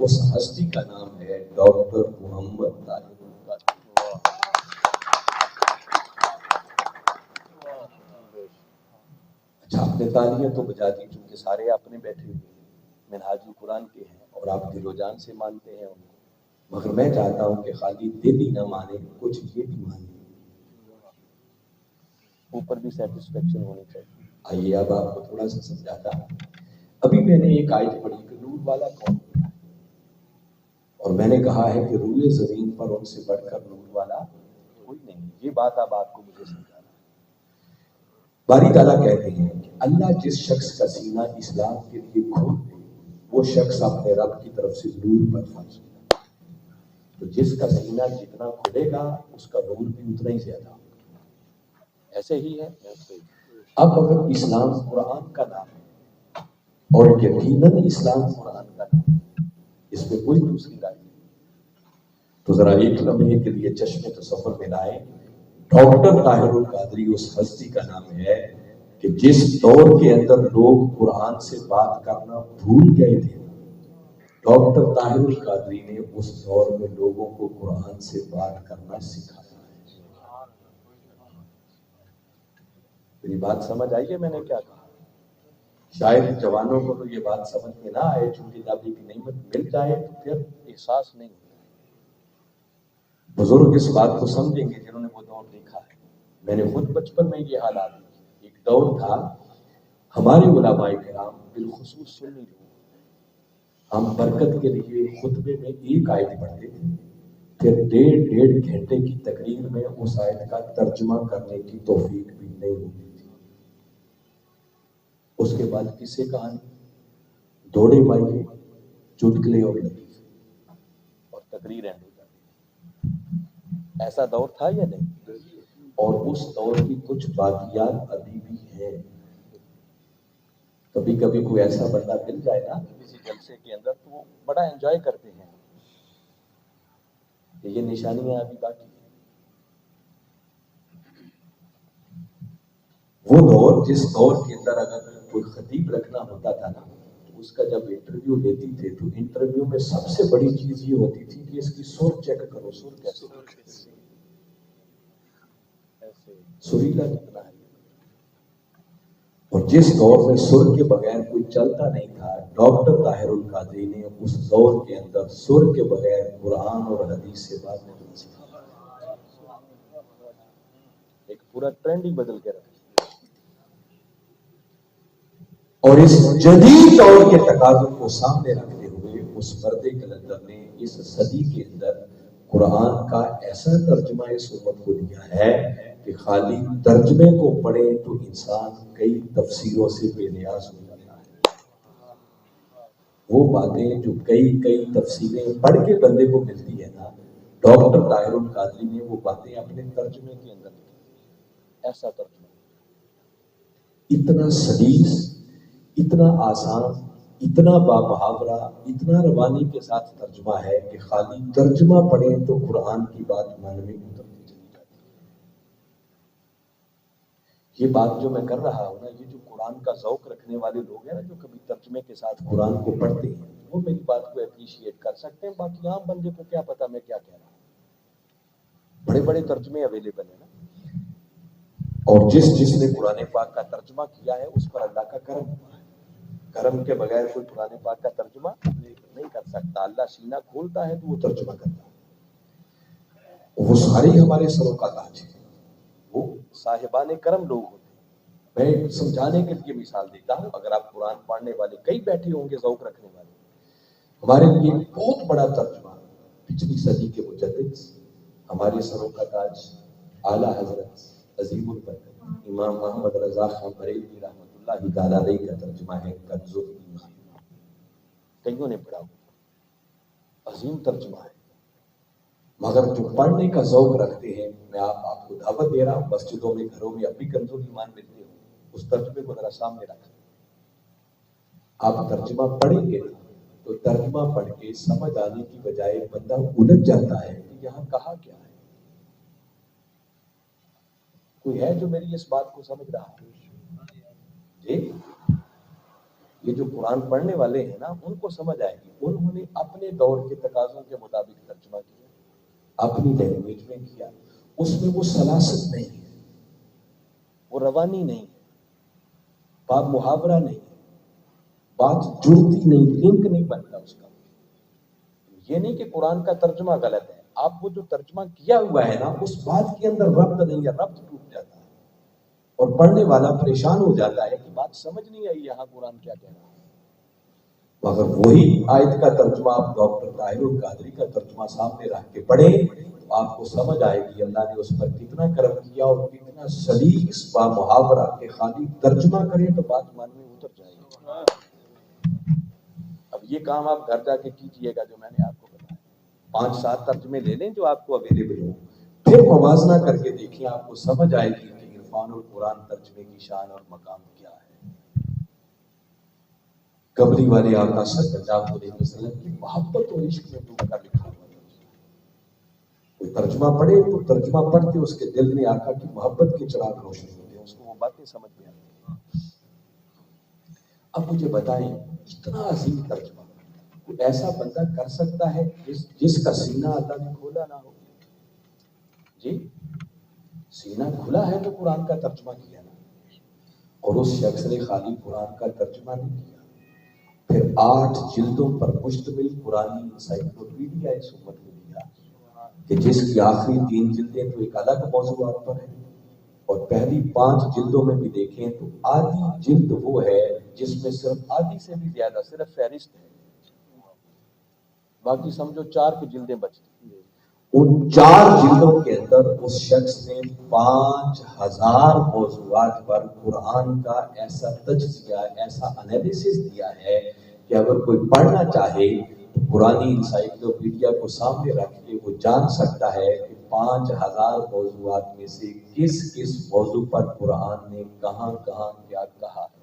اس ہستی کا نام ہے ڈاکٹر محمد طاہر القادری۔ اچھا، آپ نے تالیاں تو بجا دی چونکہ سارے آپ نے بیٹھے ہوئے ہیں، منہاج القرآن کے ہیں اور آپ دل و جان سے مانتے ہیں ان کو، مگر میں چاہتا ہوں کہ خالی دل ہی نہ مانے، کچھ یہ بھی مانے، اوپر بھی سیٹسفیکشن ہونی چاہیے۔ آئیے اب آپ کو تھوڑا سا سمجھاتا ہوں۔ ابھی میں نے ایک آیت پڑھی کہ نور والا کون ہوتا ہے، اور میں نے کہا ہے کہ روئے زمین پر ان سے بڑھ کر نور والا کوئی نہیں۔ یہ بات اب آپ کو مجھے سمجھانا ہے۔ باری تعالیٰ کہتے ہیں کہ اللہ جس شخص کا سینہ اسلام کے لیے کھول دے وہ شخص اپنے رب کی طرف سے نور پر فائز ہوگا۔ تو جس کا سینہ جتنا کھلے گا اس کا نور بھی اتنا ہی زیادہ ہوگا۔ ایسے ہی ہے۔ اب اگر اسلام قرآن کا نام ہے اور یقیناً اسلام قرآن کا نام ہے، اس میں کوئی دوسری رائے نہیں، تو ذرا ایک لمحے کے لیے چشم تصور میں لائیں۔ ڈاکٹر طاہر القادری اس ہستی کا نام ہے کہ جس دور کے اندر لوگ قرآن سے بات کرنا بھول گئے تھے، ڈاکٹر طاہر القادری نے اس دور میں لوگوں کو قرآن سے بات کرنا سکھایا ہے۔ میری بات سمجھ آئی ہے میں نے کیا کہا؟ شاید جوانوں کو تو یہ بات سمجھ میں نہ آئے، چونکہ جب ایک نعمت مل جائے تو پھر احساس نہیں ہوتا۔ بزرگ اس بات کو سمجھیں گے جنہوں نے وہ دور دیکھا ہے۔ میں نے خود بچپن میں یہ حالات دیکھے۔ ایک دور تھا ہمارے علماء کرام بالخصوص سنی لوگ، ہم برکت کے لیے خطبے میں ایک آیت پڑھتے تھے، پھر ڈیڑھ گھنٹے کی تقریر میں اس آیت کا ترجمہ کرنے کی توفیق بھی نہیں ہوتی تھی۔ اس کے بعد قصے کہانی، دوڑے مائیے، چٹکلے اور لطیفے، اور تقریر اینڈ ہو جاتی۔ ایسا دور تھا یا نہیں؟ اور اس دور کی کچھ باقیات ابھی بھی ہیں۔ کبھی کبھی کوئی ایسا بندہ مل جائے نا کسی جلسے کے اندر تو وہ بڑا انجوائے کرتے ہیں کہ یہ نشانیاں ابھی باقی ہیں۔ وہ دور جس دور کے اندر اگر کوئی خطیب رکھنا ہوتا تھا نا تو اس کا جب انٹرویو لیتی تھے تو انٹرویو میں سب سے بڑی چیز یہ ہوتی تھی کہ اس کی سر چیک کرو، سر کیسے، سریلا کتنا ہے۔ اور جس دور میں سر کے بغیر کوئی چلتا نہیں تھا، ڈاکٹر طاہر القادری نے اس دور کے اندر سر کے بغیر قرآن اور حدیث سے بات کرنا سکھایا، ایک پورا ٹرینڈ ہی بدل کے رکھا۔ اور اس جدید دور کے تقاضوں کو سامنے رکھتے ہوئے اس مرد کلندر نے اس صدی کے اندر قرآن کا ایسا ترجمہ اس امت کو دیا ہے کہ خالی ترجمے کو پڑھے تو انسان کئی تفسیروں سے بے نیاز ہو جاتا ہے۔ وہ باتیں جو کئی تفسیریں پڑھ کے بندے کو ملتی ہے نا، ڈاکٹر طاہر القادری نے وہ باتیں اپنے ترجمے کے اندر لکھی۔ ایسا ترجمہ اتنا سلیس، اتنا آسان، اتنا بامحاورہ، اتنا روانی کے ساتھ ترجمہ ہے کہ خالی ترجمہ پڑھیں تو قرآن کی بات من میں اترتی چلی جاتی ہے۔ یہ بات جو میں کر رہا ہوں نا، یہ جو قرآن کا ذوق رکھنے والے لوگ ہیں نا، جو کبھی ترجمے کے ساتھ قرآن کو پڑھتے ہیں، وہ میری بات کو اپریشیٹ کر سکتے ہیں، باقی عام بندے کو کیا پتا میں کیا کہہ رہا ہوں۔ بڑے بڑے ترجمے اویلیبل ہیں نا، اور جس نے قرآن پاک کا ترجمہ کیا ہے اس پر اللہ کا کرم ہوا ہے۔ کرم کے بغیر کوئی قرآن پاک کا ترجمہ نہیں کر سکتا۔ اللہ سینہ کھولتا ہے تو وہ ترجمہ کرتا ہے۔ وہ سارے ہمارے سروں کا تاج ہے، وہ صاحبان کرم لوگ ہوتے ہیں۔ میں سمجھانے کے لیے مثال دیتا ہوں، اگر آپ قرآن پڑھنے والے کئی بیٹھے ہوں گے ذوق رکھنے والے، ہمارے لیے بہت بڑا ترجمہ پچھلی صدی کے مجدد، ہمارے سروں کا تاج اعلیٰ حضرت عظیم البرکت امام محمد رضا خان بریلوی رحمۃ اللہ تعالیٰ علیہ کا ترجمہ ہے کنز الایمان۔ کئیوں نے پڑھا ہوا، عظیم ترجمہ ہے، مگر جو پڑھنے کا ذوق رکھتے ہیں، میں آپ کو دعوت دے رہا ہوں، مسجدوں میں گھروں میں اب بھی کنز الایمان ملتے ہوں، اس ترجمے کو ذرا سامنے رکھیں۔ آپ ترجمہ پڑھیں گے تو ترجمہ پڑھ کے سمجھ آنے کی بجائے بندہ الجھ جاتا ہے کہ یہاں کہا کیا ہے۔ کوئی ہے جو میری اس بات کو سمجھ رہا ہے؟ جی یہ جو قرآن پڑھنے والے ہیں نا ان کو سمجھ آئے گی، انہوں نے اپنے دور کے تقاضوں کے مطابق ترجمہ کیا، اپنی لینگویج میں کیا، اس میں وہ سلاست نہیں ہے، وہ روانی نہیں ہے، باب محاورہ نہیں ہے، بات جڑتی نہیں، لنک نہیں بنتا اس کا۔ یہ نہیں کہ قرآن کا ترجمہ غلط ہے، آپ وہ جو ترجمہ کیا ہوا ہے نا اس بات کے اندر ربط نہیں ہے، ربط ٹوٹ جاتا ہے اور پڑھنے والا پریشان ہو جاتا ہے کہ بات سمجھ نہیں آئی یہاں قرآن کیا کہہ رہا ہے۔ مگر وہی آیت کا ترجمہ آپ ڈاکٹر طاہر القادری کا ترجمہ سامنے رکھ کے پڑھیں تو آپ کو سمجھ آئے گی اللہ نے اس پر کتنا کرم کیا اور کتنا سلیس با محاورہ کے خالی ترجمہ کریں تو بات مان میں اتر جائے گی۔ اب یہ کام آپ گھر جا کے کیجئے گا جو میں نے آپ کو بتایا، 5-7 ترجمے لے لیں جو آپ کو اویلیبل ہوں، پھر موازنہ کر کے دیکھیں، آپ کو سمجھ آئے گی کہ عرفان القرآن ترجمے کی شان اور مقام کیا ہے۔ قبری والے آقا صلی اللہ علیہ وسلم کی محبت اور عشق میں ڈوب کر لکھا ہوا ترجمہ۔ کوئی ترجمہ پڑھے تو ترجمہ پڑھتے اس کے دل میں آقا کی محبت کے چراغ روشن ہوتے ہیں، اس کو وہ باتیں سمجھ میں آتی ہیں۔ اب مجھے بتائیں اتنا عظیم ترجمہ کوئی ایسا بندہ کر سکتا ہے جس کا سینہ اللہ نے کھولا نہ ہو؟ جی سینہ کھلا ہے تو قرآن کا ترجمہ کیا نا، اور اس شخص نے خالی قرآن کا ترجمہ نہیں کیا، پھر 8 جلدوں پر مشتمل قرآنی انسائکلوپیڈیا اس امت کو دیا کہ جس کی آخری 3 جلدیں تو ایک الگ موضوعات پر ہیں، اور پہلی 5 جلدوں میں بھی دیکھیں تو آدھی جلد وہ ہے جس میں صرف آدھی سے بھی زیادہ صرف فہرست ہے، باقی سمجھو 4 کی جلدیں بچتی ہیں۔ ان 4 جلدوں کے اندر اس شخص نے 5000 موضوعات پر قرآن کا ایسا تجزیہ، ایسا انالیسس دیا ہے کہ اگر کوئی پڑھنا چاہے تو قرآنی انسائکلوپیڈیا کو سامنے رکھ کے وہ جان سکتا ہے کہ 5000 موضوعات میں سے کس کس موضوع پر قرآن نے کہاں کہاں کیا کہا ہے۔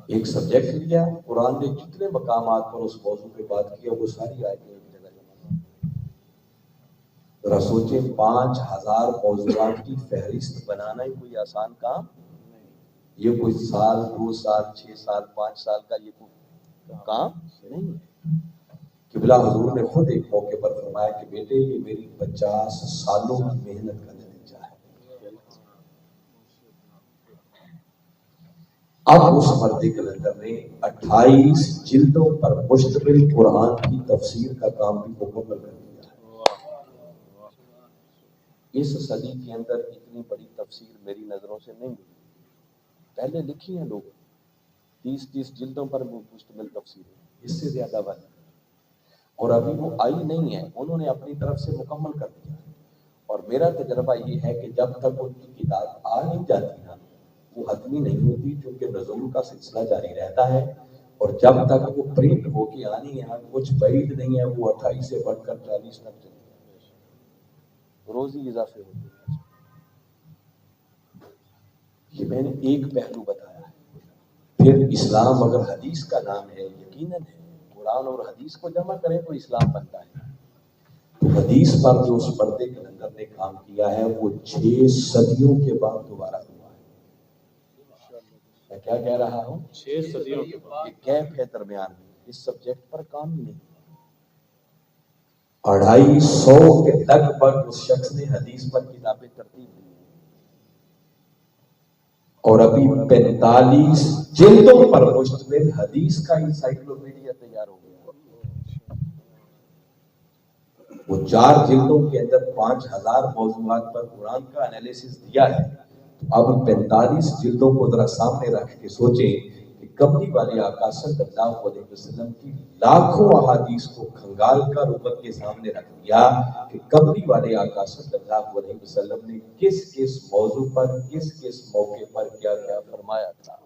ایک سبجیکٹ لیا، قرآن نے جتنے مقامات پر اس موضوع پہ بات کیا وہ ساری آیتیں ایک جگہ جمع۔ ذرا سوچیں 5000 موضوعات کی فہرست بنانا ہی کوئی آسان کام، یہ کوئی سال 2 سال 6 سال 5 سال کا یہ کوئی کام نہیں ہے۔ قبلہ حضور نے خود ایک موقع پر فرمایا کہ بیٹے یہ میری 50 سالوں کی محنت کا نتیجہ ہے۔ اب اس مرد کلندر نے 28 جلدوں پر مشتمل قرآن کی تفسیر کا کام بھی مکمل کر دیا ہے۔ اس صدی کے اندر اتنی بڑی تفسیر میری نظروں سے نہیں ہوئی، پہلے لکھی ہیں لوگوں 30 جلدوں پر مشتمل تفسیر، اس سے زیادہ والی، اور ابھی وہ آئی نہیں ہے، انہوں نے اپنی طرف سے مکمل کر دیا۔ اور میرا تجربہ یہ ہے کہ جب تک ان کی کتاب آ نہیں جاتی نا وہ حتمی نہیں ہوتی، چونکہ نزول کا سلسلہ جاری رہتا ہے، اور جب تک وہ پرنٹ ہو کے آنی ہے کچھ بعید نہیں ہے وہ 28 سے بڑھ کر 40 تک چلتی ہے، روزی اضافے ہوتے ہیں۔ یہ میں نے ایک پہلو بتایا ہے۔ پھر اسلام اگر حدیث کا نام ہے، یقیناً ہے، قرآن اور حدیث کو جمع کریں تو اسلام بنتا ہے۔ تو حدیث پر جو اس پردے کلندر نے کام کیا ہے وہ 6 صدیوں کے بعد دوبارہ ہوا ہے۔ میں کیا کہہ رہا ہوں؟ 6 صدیوں کے بعد یہ گیپ ہے درمیان میں، اس سبجیکٹ پر کام ہی نہیں۔ 250 کے لگ بھگ اس شخص نے حدیث پر کتابیں ترتیب دی اور ابھی 45 جلدوں پر مشتمل حدیث کا انسائکلوپیڈیا تیار ہو گیا۔ وہ 4 جلدوں کے اندر 5000 موضوعات پر قرآن کا انالیسس دیا ہے، تو اب 45 جلدوں کو ذرا سامنے رکھ کے سوچیں کہ کملی والے آقا صلی اللہ علیہ وسلم کی لاکھوں احادیث کو کھنگال کر امت کے سامنے رکھ دیا کہ کملی والے آقا صلی اللہ علیہ وسلم نے کس کس موضوع پر کس کس موقع پر کیا کیا فرمایا تھا۔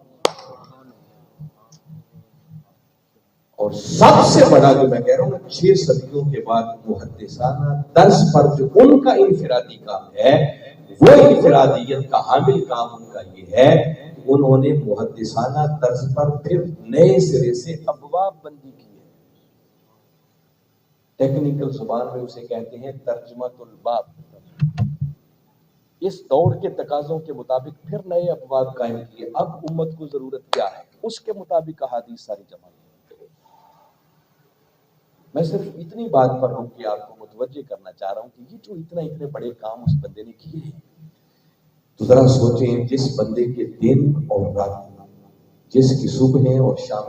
اور سب سے بڑا جو میں کہہ رہا ہوں 6 صدیوں کے بعد محدثانہ طرز پر جو ان کا انفرادی کام ہے، وہ انفرادیت کا حامل کام ان کا یہ ہے کہ انہوں نے محدثانہ طرز پر پھر نئے سرے سے ابواب بندی کی ہے۔ ٹیکنیکل زبان میں اسے کہتے ہیں ترجمۃ الباب۔ اس دور کے تقاضوں کے مطابق پھر نئے ابواب قائم کیے. اب امت کو ضرورت کیا ہے اس کے مطابق احادیث ساری جمع کی. میں صرف اتنی بات پر ہوں کہ آپ کو متوجہ کرنا چاہ رہا ہوں کہ یہ جو اتنے بڑے کام اس بندے نے کیے ہیں، تو ذرا سوچیں جس بندے کے دن اور رات، جس کی صبح اور شام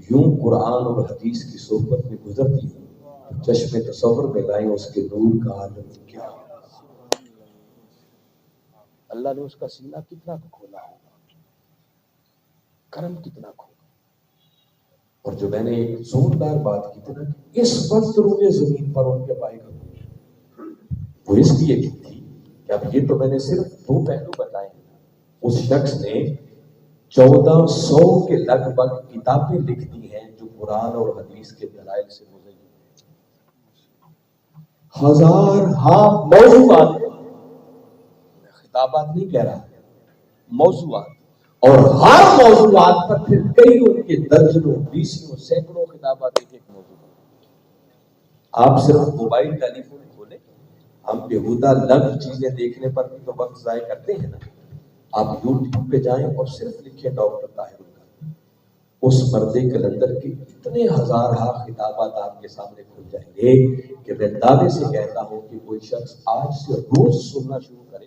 یوں قرآن اور حدیث کی صحبت میں گزرتی ہے، چشم تصور میں لائیں اس کے نور کا عالم کیا. اللہ نے اس کا سینہ کتنا کھولا ہوگا، کرم کتنا کھولا. اور جو میں نے ایک زوردار بات کی تھی نا کہ اس وقت روئے زمین پر ان کے پائے گا، وہ اس لیے کی تھی کہ اب یہ تو میں نے صرف 2 پہلو بتائے ہیں. اس شخص نے 1400 کے لگ بھگ کتابیں لکھ دی ہیں جو قرآن اور حدیث کے دلائل سے مزین ہزار موضوعات، خطابات نہیں کہہ رہا، موضوعات، اور ہر موضوعات پر پھر کئی ان کے درجنوں بیسوں سینکڑوں خطابات ایک موضوع. آپ صرف موبائل ٹیلی فون کھولیں، ہم بےہودہ لغو چیزیں دیکھنے پر بھی تو وقت ضائع کرتے ہیں نا. آپ یوٹیوب پہ جائیں اور صرف لکھیں ڈاکٹر طاہر القادری، اس مردے کلندر کے اتنے ہزارہ خطابات آپ کے سامنے کھل جائیں گے کہ میں دعوے سے کہتا ہوں کہ کوئی شخص آج سے روز سننا شروع کرے،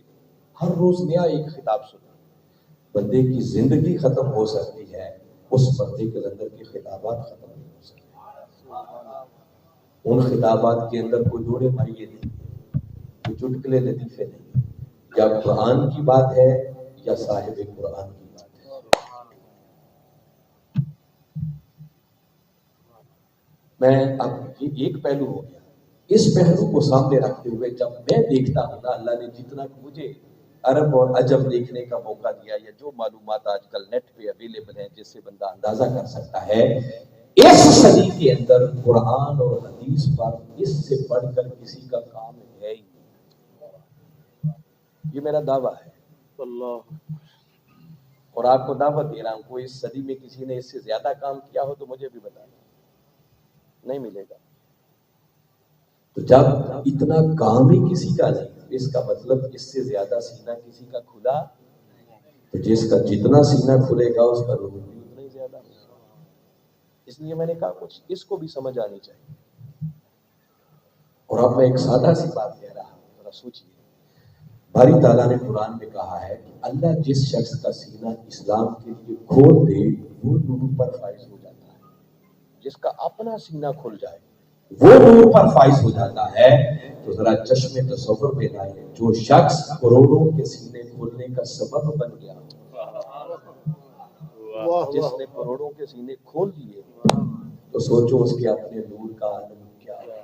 ہر روز نیا ایک خطاب سننا، بندے کی زندگی ختم ہو سکتی ہے، اس مردے کلندر کے خطابات ختم نہیں ہو سکتے. ان خطابات کے اندر کوئی جوڑے مائیے نہیں، کوئی چٹکلے لطیفے نہیں، یا قرآن کی بات ہے یا صاحب قرآن کی بات ہے. میں اب یہ ایک پہلو ہو گیا، اس پہلو کو سامنے رکھتے ہوئے جب میں دیکھتا ہوں نا اللہ نے جتنا مجھے عرب اور عجم دیکھنے کا موقع دیا یا جو معلومات آج کل نیٹ پہ اویلیبل ہیں جس سے بندہ اندازہ کر سکتا ہے، اس صدی کے اندر قرآن اور حدیث پر اس سے بڑھ کر کسی کا کام ہے ہی نہیں. یہ میرا دعویٰ ہے اللہ، اور آپ کو دعوت دے رہا ہوں کوئی اس صدی میں کسی نے اس سے زیادہ کام کیا ہو تو مجھے بھی بتائیں، نہیں ملے گا. تو جب اتنا کام ہی کسی کا نہیں، اس کا مطلب اس سے زیادہ سینہ کسی کا کھلا، تو جس کا جتنا سینہ کھلے گا اس کا نور بھی اتنا ہی زیادہ ہوگا. اس لیے میں نے کہا کچھ اس کو بھی سمجھ آنی چاہیے. اور اب میں ایک سادہ سی بات کہہ رہا ہوں، ذرا سوچیے. باری تعالیٰ نے قرآن میں کہا ہے کہ اللہ جس شخص کا سینہ اسلام کے لیے کھول دے وہ نور پر فائز ہو جاتا ہے. جس کا اپنا سینہ کھل جائے وہ نور پر فائز ہو جاتا ہے. تو ذرا چشم تصور میں لائے جو شخص کروڑوں کے سینے کھولنے کا سبب بن گیا، جس نے کروڑوں کے سینے کھول دیے، تو سوچو اس کے اپنے نور کا عالم کیا ہے.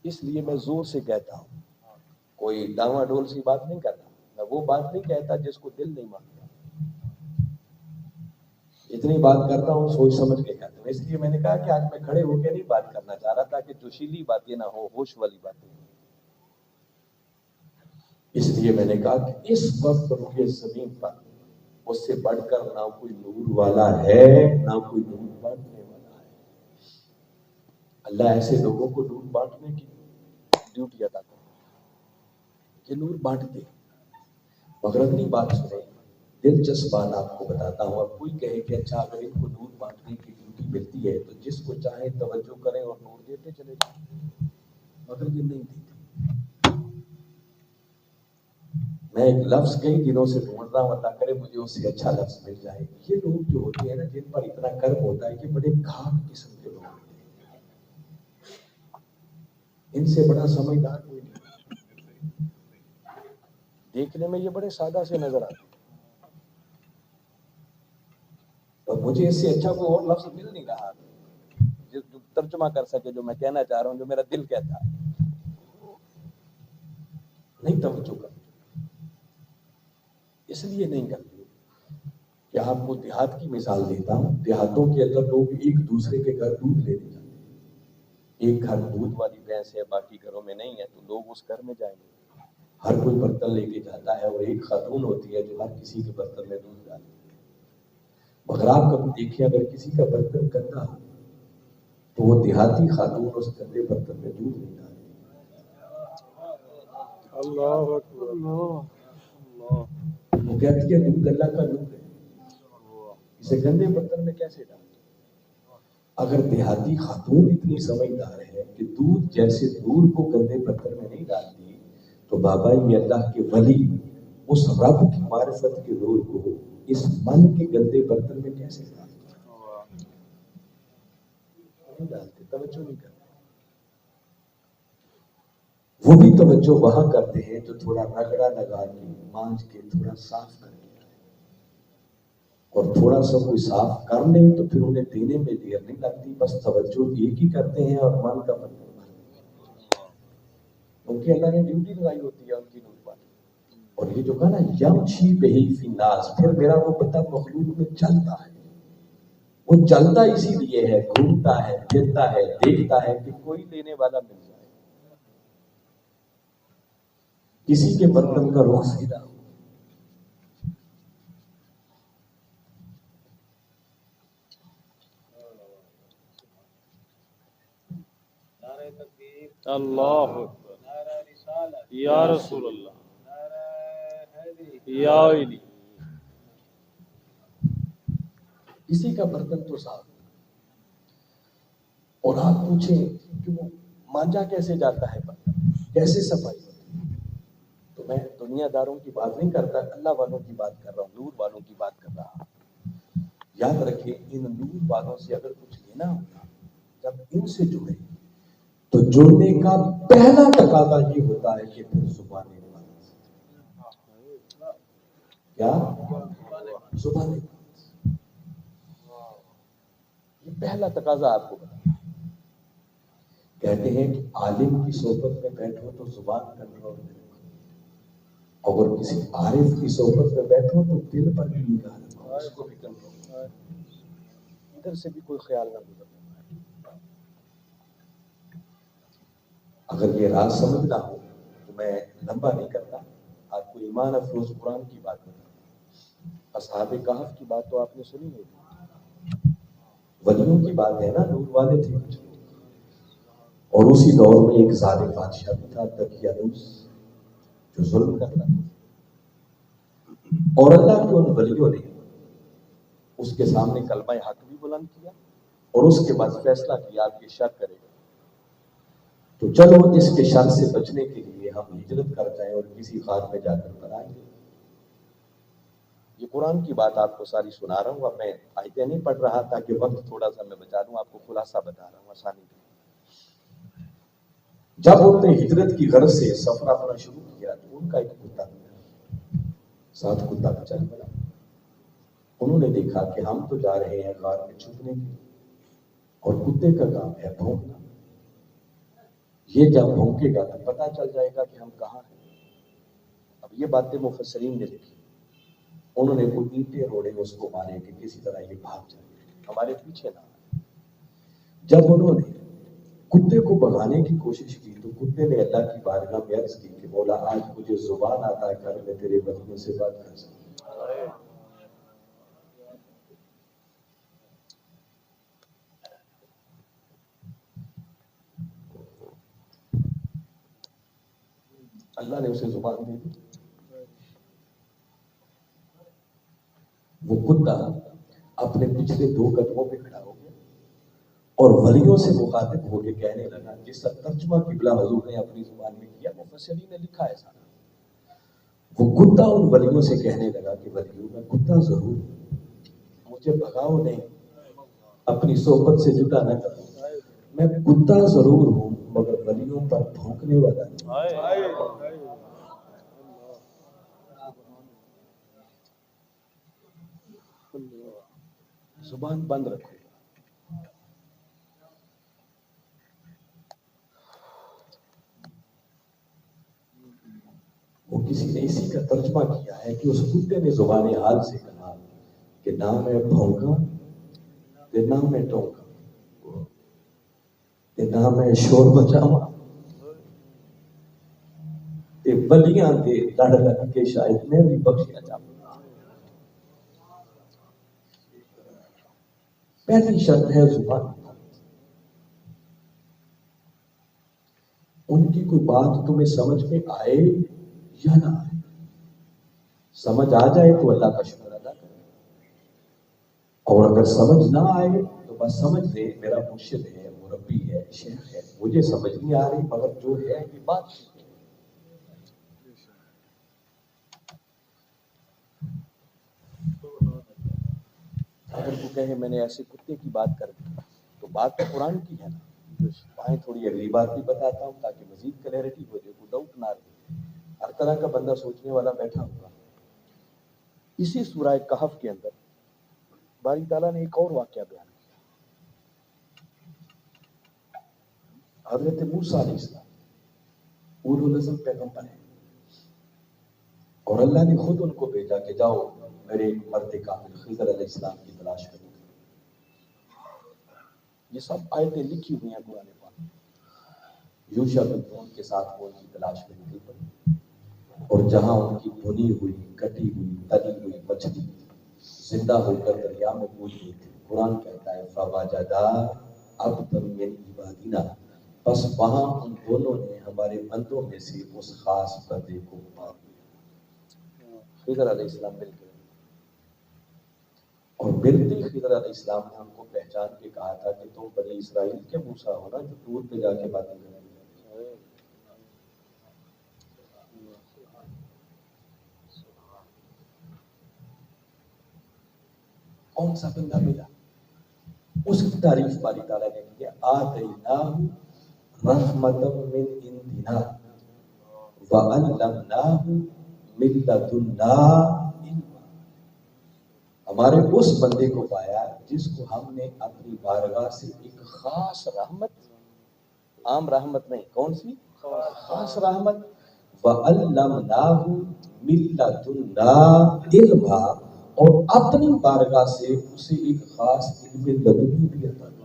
اس لیے میں زور سے کہتا ہوں، کوئی ڈاواں ڈول سی بات نہیں کرتا، میں وہ بات نہیں کہتا جس کو دل نہیں مانتا. اتنی بات کرتا ہوں سوچ سمجھ کے کہتا ہوں. اس لیے میں نے کہا کہ آج میں کھڑے ہو کے نہیں بات کرنا چاہ رہا تھا کہ جوشیلی باتیں نہ ہو، ہوش والی باتیں. اس لیے میں نے کہا کہ اس وقت روئے زمین پر اس سے بڑھ کر نہ کوئی نور والا ہے نہ کوئی نور بانٹنے والا ہے. اللہ ایسے لوگوں کو نور بانٹنے کی ڈیوٹی ادا کرتا کہ نور بانٹتے. مگر اگلی بات سنیں، دلچسپ بات آپ کو بتاتا ہوں. اب کوئی کہے کہ اچھا اگر ان کو نور بانٹنے کی ڈیوٹی ملتی ہے تو جس کو چاہے توجہ کریں اور نور دیتے چلے جائیں، مگر یہ نہیں دیتے. میں ایک لفظ کئی دنوں سے ڈھونڈ رہا ہوں، اللہ کرے مجھے اس سے اچھا لفظ مل جائے. یہ لوگ جو ہوتے ہیں نا جن پر اتنا کرم ہوتا ہے، یہ بڑے کھاک قسم کے لوگ ہوتے ہیں. ان سے بڑا سمجھدار کوئی نہیں. دیکھنے میں یہ بڑے سادہ سے نظر آتے ہیں، اور مجھے اس سے اچھا کوئی اور لفظ مل نہیں رہا جو ترجمہ کر سکے جو میں کہنا چاہ رہا ہوں، جو میرا دل کہتا ہے. نہیں توجہ کرتے، اس لیے نہیں کرتے کہ آپ کو دیہات کی مثال دیتا ہوں. دیہاتوں کے اندر لوگ ایک دوسرے کے گھر دودھ لینے جاتے ہیں. ایک گھر دودھ والی بھینس ہے، باقی گھروں میں نہیں ہے، تو لوگ اس گھر میں جائیں گے. ہر کوئی برتن لے کے جاتا ہے اور ایک خاتون ہوتی ہے جو ہر کسی کے برتن میں دودھ ڈالتی ہے. مگر آپ کبھی دیکھیں اگر کسی کا برتن گندا ہو تو وہ دیہاتی خاتون اس گندے برتن میں دودھ نہیں ڈالتی، اللہ اکبر اللہ وہ کہتی ہے دودھ اللہ کا نور ہے، اسے گندے برتن میں کیسے ڈالیں؟ اگر دیہاتی خاتون اتنی سمجھدار ہے کہ دودھ جیسے دودھ کو گندے برتن میں نہیں ڈالتی، تو بابا یہ اللہ کے ولی اس رب کی معرفت کے نور کو اس من کے گندے برتن میں کیسے ڈالتے؟ نہیں ڈالتے، توجہ نہیں کرتے۔ وہ بھی توجہ وہاں کرتے ہیں جو تھوڑا رگڑا لگا کے مانج کے تھوڑا صاف کر کے، اور تھوڑا سا کوئی صاف کر لیں تو پھر انہیں دینے میں دیر نہیں لگتی، بس توجہ ایک ہی کرتے ہیں اور من کا برتن بھر دیتے ہیں، کیونکہ اللہ نے ڈیوٹی لگائی ہوتی ہے ان کی نور پر۔ اور یہ جو کہا نا یمشی بہی فی الناس، پھر میرا وہ بندہ مخلوق میں چلتا ہے، وہ چلتا اسی لیے ہے، گھومتا ہے، پھرتا ہے، دیکھتا ہے کہ کوئی لینے والا مل جائے، کسی کے برتن کا رخ سیدھا ہو۔ اللہ اکبر یا رسول اللہ یا علی۔ کسی کا برتن تو صاف، اور آپ پوچھیں کہ وہ مانجا کیسے جاتا ہے برتن، کیسے صفائی ہوتی ہے؟ تو میں دنیا داروں کی بات نہیں کرتا، اللہ والوں کی بات کر رہا ہوں، نور والوں کی بات کر رہا ہوں۔ یاد رکھیں ان نور والوں سے اگر کچھ لینا ہوگا، جب ان سے جڑے تو جڑنے کا پہلا تقاضا یہ ہوتا ہے کہ پھر زبان بات، کیا زبان بات، یہ پہلا تقاضا آپ کو بتا۔ کہتے ہیں کہ عالم کی صحبت میں بیٹھو تو زبان کنٹرول میں رکھو، اگر کسی عارف کی صحبت میں بیٹھو تو دل پر بھی نگاہ رکھو، اس کو بھی کنٹرول، ادھر سے بھی کوئی خیال نہ گزرنا۔ اگر یہ راز سمجھنا ہو تو میں لمبا نہیں کرتا، آپ کو ایمان افروز قرآن کی بات بتاتا۔ اصحاب کہف کی بات تو آپ نے سنی ہوگی، ولیوں کی بات ہے نا، نور والے تھے کچھ لوگ، اور اسی دور میں ایک ظالم بادشاہ بھی تھا دقیانوس، جو ظلم کرتا تھا، اور اللہ کے ان ولیوں نے اس کے سامنے کلمہ حق بھی بلند کیا، اور اس کے بعد فیصلہ کیا کہ شر کرے گا تو چلو اس کے شر سے بچنے کے لیے ہم ہجرت کر جائیں اور کسی غار میں جا کر بنائیں گے۔ یہ قرآن کی بات آپ کو ساری سنا رہا ہوں، اب میں آیتیں نہیں پڑھ رہا تاکہ وقت تھوڑا سا میں بچا دوں، آپ کو خلاصہ بتا رہا ہوں آسانی سے۔ جب انہوں نے ہجرت کی غرض سے سفر اپنا شروع کیا تو ان کا ایک کتا ملا، ساتھ کتا کا چل پڑا۔ انہوں نے دیکھا کہ ہم تو جا رہے ہیں غار میں چھپنے کے لیے، اور کتے کا کام ہے بھونکنا، یہ جب بھونکے گا تو پتہ چل جائے گا کہ ہم کہاں ہیں۔ اب یہ باتیں مفسرین نے لکھی، انہوں نے کوئی اینٹیں روڑے اس کو مارے کہ کسی طرح یہ بھاگ جائے، ہمارے پیچھے نہ آئے۔ جب انہوں نے کتے کو بھگانے کی کوشش کی تو کتے نے اللہ کی بارگاہ میں عرض کی کہ مولا آج مجھے زبان عطا کر، میں تیرے ولیوں سے بات کر سکوں۔ اللہ نے اسے زبان دے دی۔ وہ کتا اپنے پچھلے 2 قدموں پہ کھڑا ہو گیا اور ولیوں سے مخاطب ہو کے کہنے لگا، جس کا ترجمہ قبلہ حضور نے اپنی زبان میں کیا، مفسرین نے لکھا ہے سارا۔ وہ کتا ان ولیوں سے کہنے لگا کہ ولیوں میں کتا ضرور ہوں، مجھے بھگاؤ نہیں، اپنی صحبت سے جدا نہ کرو، میں کتا ضرور ہوں مگر ولیوں پر بھونکنے والا نہیں۔ زبان بند رکھو۔ وہ کسی نے اسی کا ترجمہ کیا ہے کہ اس کتے نے زبان حال سے کہا کہ نہ میں بھونکا تے نہ میں ٹونکا تے نہ میں شور بچاواں تے ولیاں دے لڑ لگ کے شاید میں بھی بخشیا جاواں۔ پہلی شرط ہے زبان۔ ان ان کی کوئی بات تمہیں سمجھ میں آئے یا نہ آئے، سمجھ آ جائے تو اللہ کا شکر ادا کرے، اور اگر سمجھ نہ آئے تو بس سمجھ لے میرا مرشد ہے، مربی ہے، شیخ ہے، مجھے سمجھ نہیں آ رہی مگر جو ہے یہ بات ٹھیک ہے۔ اگر وہ کہے میں نے ایسے کتے کی بات کر دی تو بات تو قرآن کی ہے نا، آئیں تھوڑی اگلی بات بھی بتاتا ہوں تاکہ مزید کلیئرٹی ہو جائے، کوئی ڈاؤٹ نہ رہے۔ ہر طرح کا بندہ سوچنے والا بیٹھا ہوگا۔ اسی سورہ کہف کے اندر باری تعالیٰ نے ایک اور واقعہ بیان کیا۔ حضرت موسیٰ علیہ السلام اولو العزم پیغمبر ہیں، اور اللہ نے خود ان کو بھیجا کہ جاؤ میرے ایک مرد کامل خضر علیہ السلام کی تلاش کرو۔ یہ سب آیتیں لکھی ہوئی ہیں قرآن پاک میں۔ یوشع بن نون کے ساتھ وہ ان کی تلاش میں نکل پڑے، اور جہاں ان کی بھنی ہوئی، کٹی ہوئی، تلی ہوئی مچھلی زندہ ہو کر دریا میں کود گئی تھی، قرآن کہتا ہے فوجدا عبدا من عبادنا، بس وہاں ان دونوں نے ہمارے بندوں میں سے اس خاص بندے کو پا لیا۔ خضر علیہ السلام مل گئے، اور ملتے ہی خضر علیہ السلام نے ان کو پہچان کے کہا تھا کہ تم بنی اسرائیل کے موسیٰ ہو نا جو دور پہ جا کے باتیں کریں گے۔ کون سا بندہ ملا؟ اس کی تعریف باری تعالیٰ نے کی ہے، آتیناہ رحمۃ من عندنا وعلمناہ من لدنا علما، ہمارے اس بندے کو پایا جس کو ہم نے اپنی بارگاہ سے ایک خاص رحمت، عام رحمت نہیں، کون سی خاص رحمت، وعلمناہ من لدنا علما، اور اپنی بارگاہ سے اسے ایک خاص علم لدنی بھی عطا کیا۔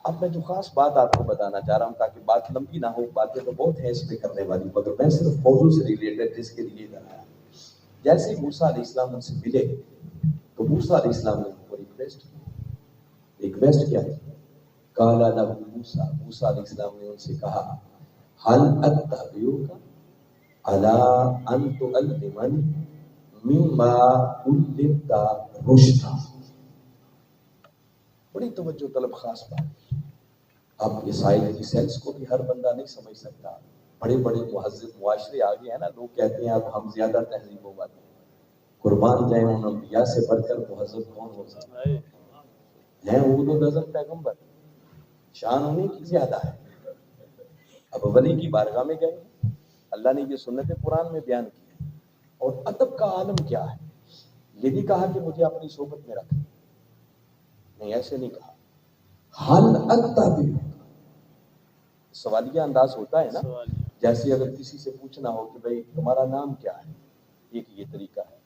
اب میں جو خاص بات آپ کو بتانا چاہ رہا ہوں تاکہ بات لمبی نہ ہو، باتیں تو بہت ہیں اس پہ کرنے والی، مگر میں صرف موضوع سے ریلیٹڈ جس کے لیے ادھر آیا۔ جیسے ہی موسیٰ علیہ السلام ان سے ملے تو موسیٰ علیہ السلام نے ان کو ریکویسٹ کیا تھی۔ قال لہ موسیٰ، موسیٰ علیہ السلام نے ان سے کہا هل اتبعک علی ان تعلمنی مما علمت رشدا۔ بڑی توجہ طلب خاص بات۔ اب اس آیت کی سینس کو بھی ہر بندہ نہیں سمجھ سکتا۔ بڑے بڑے مہذب معاشرے آگے ہیں نا، لوگ کہتے ہیں اب ہم زیادہ تہذیب والے ہیں، قربان جائیں ان انبیاء سے بڑھ کر مہذب کون ہو سکتا ہے؟ ہیں اولو العزم پیغمبر، شان انہیں کی زیادہ ہے۔ اب ولی کی بارگاہ میں گئے، اللہ نے یہ سنت قرآن میں بیان کی ہے، اور ادب کا عالم کیا ہے، یہ نہیں کہا کہ مجھے اپنی صحبت میں رکھ، نہیں ایسے نہیں کہا۔ حل اتبعک، سوالیہ انداز ہوتا ہے نا، جیسے اگر کسی سے پوچھنا ہو کہ بھئی تمہارا نام کیا ہے، ایک یہ طریقہ ہے،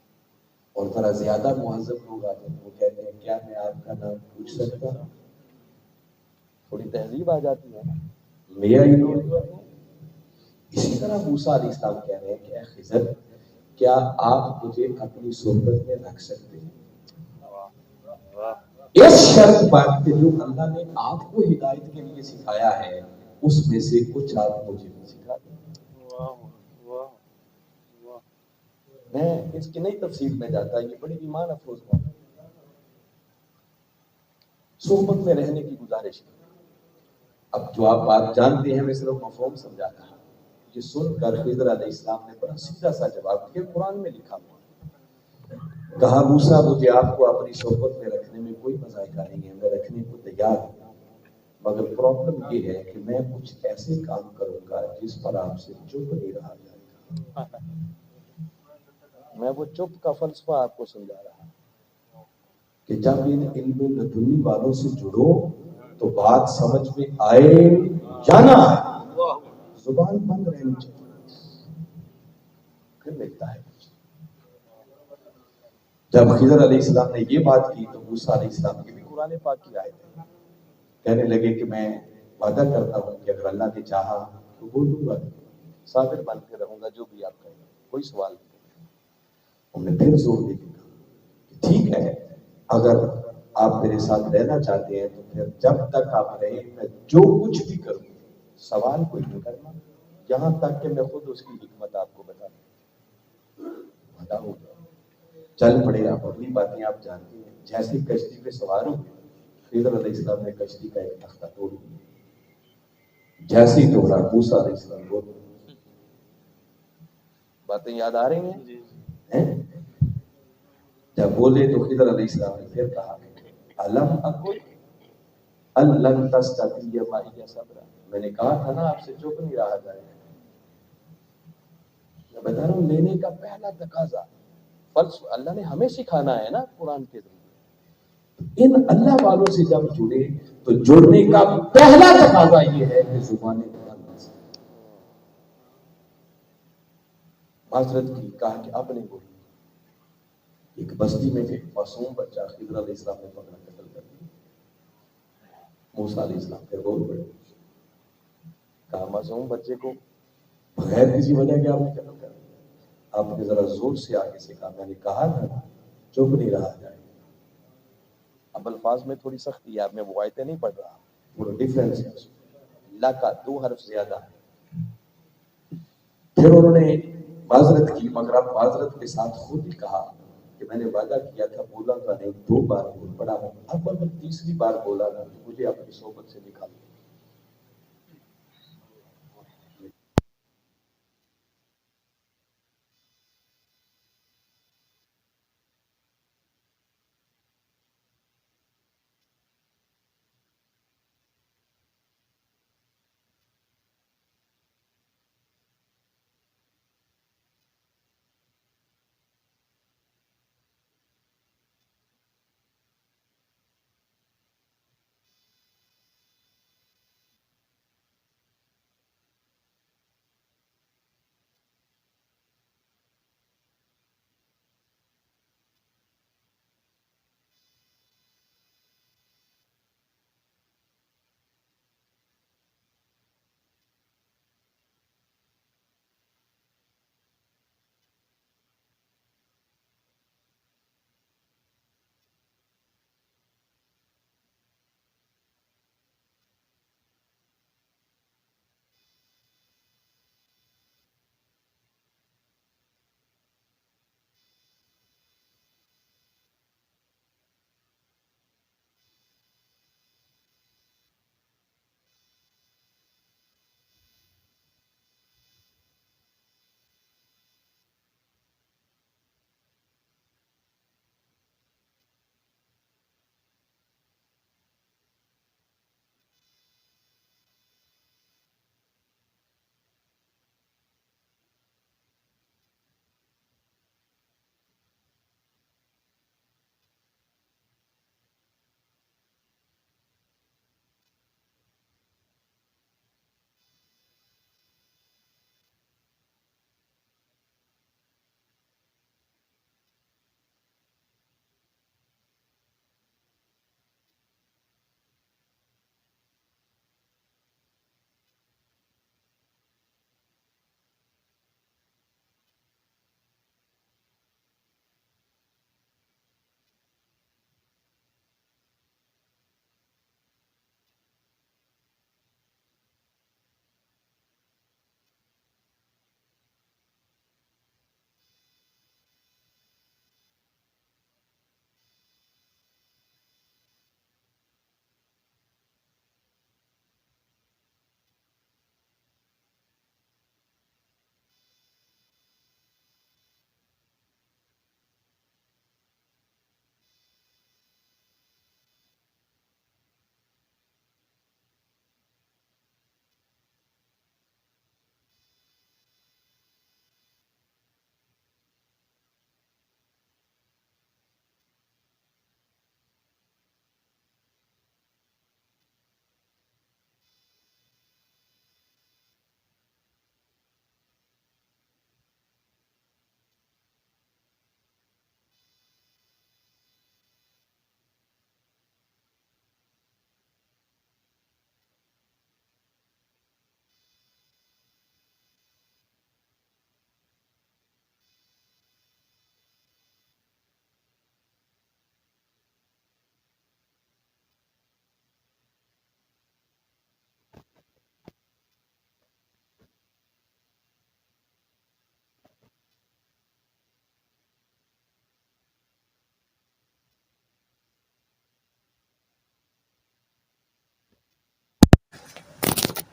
اور ذرا زیادہ مہذب لوگ آتے ہیں وہ کہتے ہیں کیا میں آپ کا نام پوچھ سکتا ہوں؟ تھوڑی تہذیب آ جاتی ہے نا، میرا ہی نام۔ اسی طرح موسیٰ علیہ السلام کہہ رہے ہیں کہ اے خضر کیا آپ مجھے اپنی صحبت میں رکھ سکتے ہیں؟ اس شرط پر کہ جو اللہ نے آپ کو ہدایت کے لیے سکھایا ہے اس میں سے کچھ آپ مجھے بھی سکھا دیں۔ میں اس کی نئی تفصیل میں جاتا، یہ بڑی ایمان افروز بات ہے۔ صحبت میں رہنے کی گزارش ہے۔ اب جو آپ بات جانتے ہیں میں صرف مفہوم سمجھا رہا ہوں۔ یہ سن کر خضر علیہ السلام نے بڑا سیدھا سا جواب دیا، قرآن میں لکھا ہوا، کہا موسیٰ مجھے آپ کو اپنی صحبت میں رکھنے میں کوئی مذائقہ نہیں ہے، میں رکھنے کو تیار ہوں، مگر پرابلم یہ ہے کہ میں کچھ ایسے کام کروں گا جس پر آپ سے چپ نہیں رہا جائے گا۔ میں وہ چپ کا فلسفہ آپ کو سمجھا رہا ہوں کہ جب ان علم لدنی والوں سے جڑو تو بات سمجھ میں آئے یا نہ آئے زبان بند رہنی چاہیے، پھر ملتا ہے۔ جب خضر علیہ السلام نے یہ بات کی تو موسیٰ علیہ السلام کی بھی قرآن پاک کی آیت ہے، کہنے لگے کہ میں وعدہ کرتا ہوں کہ اگر اللہ نے چاہا تو بولوں گا، صابر بن کے رہوں گا جو بھی آپ کہیں، کوئی سوال نہیں۔ ہم نے پھر زور دے کے کہا کہ ٹھیک ہے، اگر آپ میرے ساتھ رہنا چاہتے ہیں تو پھر جب تک آپ رہیں میں جو کچھ بھی کروں سوال کوئی نہیں کرنا، یہاں تک کہ میں خود اس کی حکمت آپ کو بتا دوں۔ بتا ہو گیا، چل پڑے آپ، اپنی باتیں آپ جانتے ہیں۔ جیسے کشتی پہ سوار ہو خضر علیہ السلام نے کشتی کا ایک تختہ توڑ دیا، جیسے ہی توڑا موسیٰ علیہ السلام بول رہے، باتیں یاد آ رہی ہیں؟ جب بولے تو خضر علیہ السلام نے پھر کہا الم اقل الن تستطیع معی صبرا، میں نے کہا تھا نا آپ سے چپ نہیں رہا جائے گا۔ میں بتا رہا ہوں لینے کا پہلا تقاضا فلسفہ اللہ نے ہمیں سکھانا ہے نا قرآن کے ذریعے۔ ان اللہ والوں سے جب جڑے تو جڑنے کا پہلا تقاضا یہ ہے کہ زبانیں بند سے معذرت کی، کہا کہ اپنے بولے۔ ایک بستی میں ایک معصوم بچہ خضر علیہ السلام نے پکڑا قتل کر دیا۔ موسیٰ علیہ السلام پھر بول پڑے، کہا معصوم بچے کو بغیر کسی وجہ کے آپ نے قتل کر دیا۔ آپ نے ذرا زور سے آگے سے کہا میں نے کہا تھا چپ نہیں رہا جائے۔ اب الفاظ میں تھوڑی سختی ہے، آپ میں وہ آیتیں نہیں پڑھ رہا، پورا ڈیفرنس ہے اس میں، لا کا 2 حرف زیادہ ہے۔ پھر انہوں نے معذرت کی، مگر اب معذرت کے ساتھ خود ہی کہا کہ میں نے وعدہ کیا تھا، بولا تو نہیں، 2 بار بول پڑا ہوں، اب اگر تیسری بار بولا نا تو مجھے اپنی صحبت سے نکال دو۔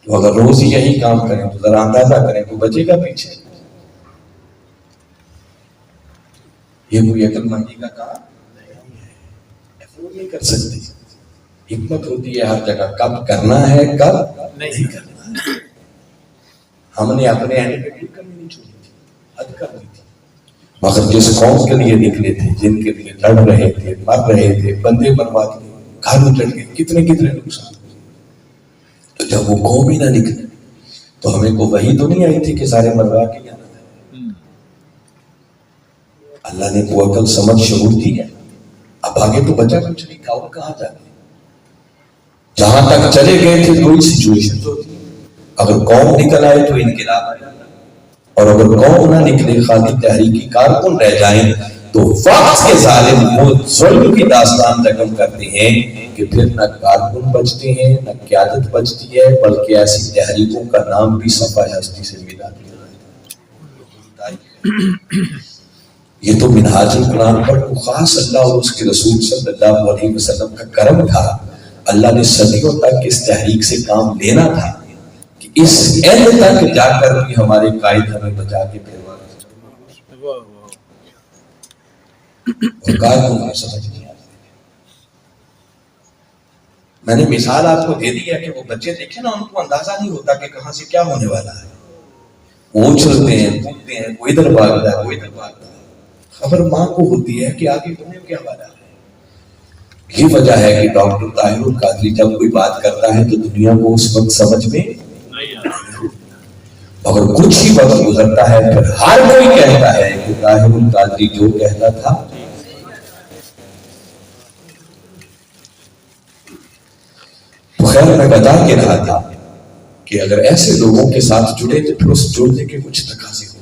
تو اگر روز ہی یہی کام کریں تو ذرا اندازہ کریں تو بچے گا پیچھے. یہ کوئی عقل مندی کا کام نہیں کر سکتی. حکمت ہوتی ہے ہر جگہ کب کرنا ہے کب نہیں کرنا ہے. ہم نے اپنے اینڈ پہ کوئی کمی نہیں چھوڑی تھی, حد کر دی تھی. مگر جس قوم کے لیے نکلے تھے, جن کے لیے لڑ رہے تھے, مر رہے تھے, بندے برباد ہوئے, گھر اجڑ گئے, کتنے کتنے نقصان. تو جب وہ قوم ہی نہ نکلے تو ہمیں کو وحی تو نہیں آئی تھی کہ سارے مروا کے جانا ہے. اللہ نے کو عقل سمجھ شعور دی ہے. اب آگے تو بچا کچھ نہیں تھا, اور کہاں جاتے. جہاں تک چلے گئے تھے کوئی سچویشن تو تھی. اگر قوم نکل آئے تو انقلاب آئے, اور اگر قوم نہ نکلے خالی تحریکی کارکن رہ جائیں تو وقت کے ظالم وہ ظلم کی داستان رقم کرتے ہیں کہ پھر نہ کارکن بچتے ہیں نہ قیادت بچتی ہے, بلکہ ایسی تحریکوں کا نام بھی صفحہ ہستی سے ملا دیا. یہ تو منہاج القرآن پر خاص اللہ اور اس کے رسول صلی اللہ علیہ وسلم کا کرم تھا. اللہ نے صدیوں تک اس تحریک سے کام لینا تھا کہ اس اینڈ تک جا کر بھی ہمارے قائد ہمیں بچا کے پھروا رہے. اور کارکن کو سمجھ نہیں آتی. میں نے مثال آپ کو دے دی ہے کہ وہ بچے دیکھیں نا, ان کو اندازہ نہیں ہوتا کہ کہاں سے کیا ہونے والا ہے. وہ اچھلتے ہیں, کودتے ہیں, کوئی ادھر بھاگتا ہے, کوئی ادھر بھاگتا ہے. خبر ماں کو ہوتی ہے کہ آگے تمہیں کیا والا ہے. یہ وجہ ہے کہ ڈاکٹر طاہر القادری جب کوئی بات کرتا ہے تو دنیا کو اس وقت سمجھ میں اگر کچھ ہی وقت گزرتا ہے پھر ہر کوئی کہتا ہے کہ طاہر القادری جو کہتا تھا. تو خیر میں بتا کے رہا تھا کہ اگر ایسے لوگوں کے ساتھ جڑے تو پھر اس جڑنے کے کچھ تقاضے ہوں.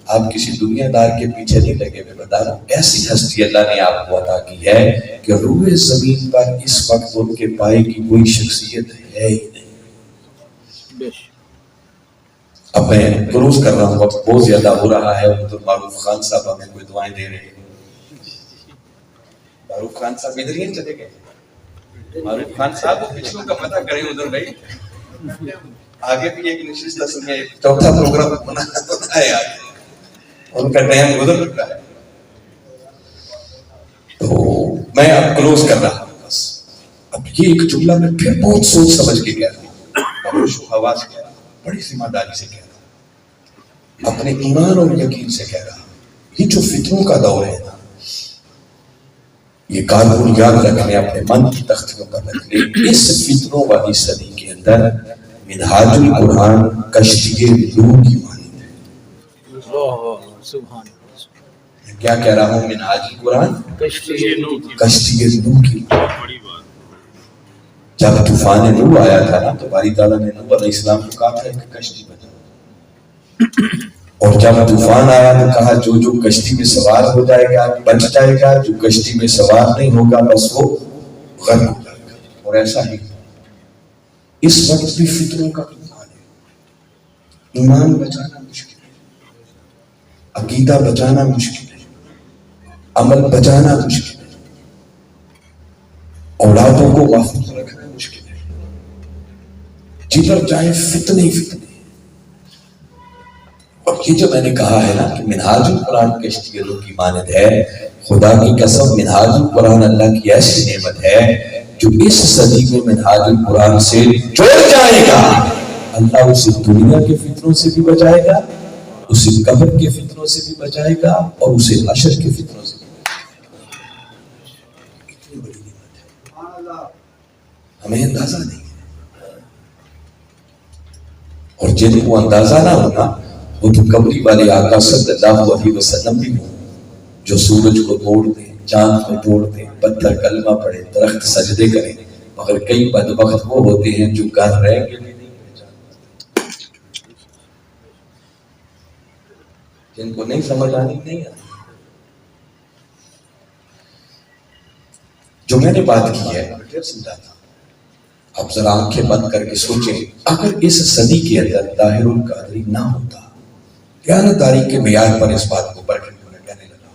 آپ کسی دنیا دار کے پیچھے نہیں لگے. میں بتا رہا ہوں ایسی ہستی اللہ نے آپ کو عطا کی ہے کہ روئے زمین پر اس وقت ان کے پائے کی کوئی شخصیت ہے ہی نہیں. اب میں کروز کر رہا ہوں, وقت بہت زیادہ ہو رہا ہے. تو معروف خان صاحب ہمیں کوئی دعائیں دے رہے ہیں. معروف خان صاحب ادھر ہی چلے گئے. معروف خان صاحب وہ پچھلوں کا پتہ کریں ادھر گئے. آگے بھی ایک نشست سنیں, چوتھا پروگرام بنا ہے آگے, ان کا ٹائم گزر چکا ہے. تو میں اب کلوز کر رہا ہوں. بس اب یہ ایک جملہ میں پھر بہت سوچ سمجھ کے کہہ رہا ہوں, خاموش و حواس کہہ رہا ہوں, بڑی ذمہ داری سے کہہ رہا ہوں, اپنے ایمان اور یقین سے کہہ رہا ہوں. یہ جو فتنوں کا دور ہے نا, یہ کارکن یاد رکھنے, اپنے من کی تختیوں پر رکھ لیں. اس فتنوں والی صدی کے اندر منہاج القرآن کشتی نوح کی مانند ہے. کیا کہہ رہا ہوں؟ منہاج القرآن کشتی نوح کی. جب طوفان نوح آیا تھا نا تو باری تعالیٰ نے نوح علیہ السلام کو کہا تھا کہ کشتی بنا, اور جب طوفان آیا تو کہا جو جو کشتی میں سوار ہو جائے گا بچ جائے گا, جو کشتی میں سوار نہیں ہوگا بس وہ غرق ہو جائے گا. اور ایسا ہی اس وقت بھی فتنوں کا طوفان ہے. ایمان بچانا مشکل ہے, عقیدہ بچانا مشکل ہے, عمل بچانا مشکل ہے, اولادوں کو محفوظ رکھنا مشکل ہے. جدھر جائیں فتنے ہی فتنے. اور یہ جو میں نے کہا ہے نا کہ منہاج القرآن کشتی نوح کی مانند ہے, خدا کی قسم منہاج القرآن اللہ کی ایسی نعمت ہے جو اس صدی میں منہاج القرآن سے جڑ جائے گا, اللہ اسے دنیا کے فتنوں سے بھی بچائے گا, اسے قبر کے فتنوں سے بھی بچائے گا, اور اسے حشر کے فتنوں سے بھی بچائے گا. کتنی بڑی نعمت ہے, ہمیں اندازہ نہیں ہے. اور جن کو اندازہ نہ ہونا وہ تو قبری والے آقا صلی اللہ علیہ وسلم بھی ہوں, جو سورج کو توڑ دیں, چاند کو توڑ دیں, پتھر کلمہ پڑھے, درخت سجدے کریں, مگر کئی بدبخت وہ ہوتے ہیں جو گھر رہ کے بھی نہیں پہچانتے, جن کو نہیں سمجھ آنی نہیں آتی. جو میں نے بات کی ہے میں پھر سمجھاتا ہوں. اب ذرا آنکھیں بند کر کے سوچیں, اگر اس صدی کے اندر طاہر القادری نہ ہوتا, دیانت داری کے معیار پر اس بات کو پرکھنے میں کہنے لگا,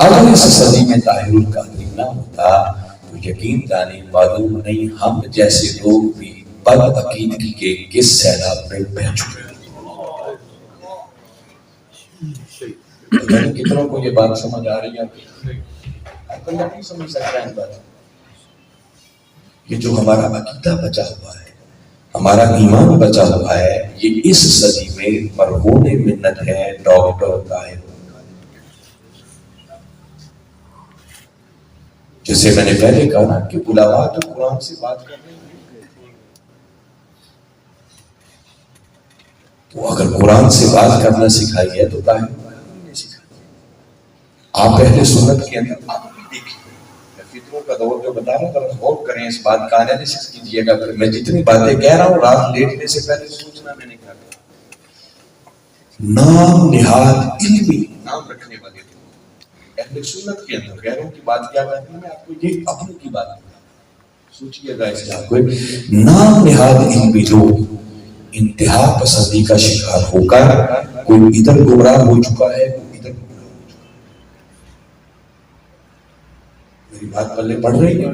اگر اس صدی میں طاہر القادری نہ ہوتا تو یقین دانی معلوم نہیں ہم جیسے لوگ بھی بد عقیدگی کے کس سیلاب میں بہہ چکے ہیں۔ کتنوں کو یہ بات سمجھ آ رہی ہے؟ بندہ نہیں سمجھ سکتا ہے بات۔ یہ جو ہمارا عقیدہ بچا ہوا ہے، ہمارا ایمان بچا ہوا ہے، یہ اس صدی میں مرہون منت ہے ڈاکٹر طاہر، جسے میں نے پہلے کہا کہ علماء تو قرآن سے بات کر رہے ہیں، تو اگر قرآن سے بات کرنا سکھائی ہے تو طاہر نے سکھائی۔ آپ اہل سنت کے اندر آپ بھی دیکھیں، فطروں کا دور جو بتا رہا ہوں، غور کریں اس بات کا انالیسس کیجیے گا۔ پھر میں جتنی باتیں کہہ رہا ہوں رات لیٹنے سے پہلے سوچنا میں نے کہا نام نہاد علمی نام رکھنے والے اہل سنت کے اندر غیروں کی بات کیا کرتی ہے، میں آپ کو یہ اپنی کی بات سوچئے گا۔ اس کا کوئی نام نہاد علمی لوگ انتہا پسندی کا شکار ہو کر کوئی ادھر گمراہ ہو چکا ہے، کوئی ادھر گمراہ ہو چکا ہے۔ میری بات پلے پڑھ رہی ہے؟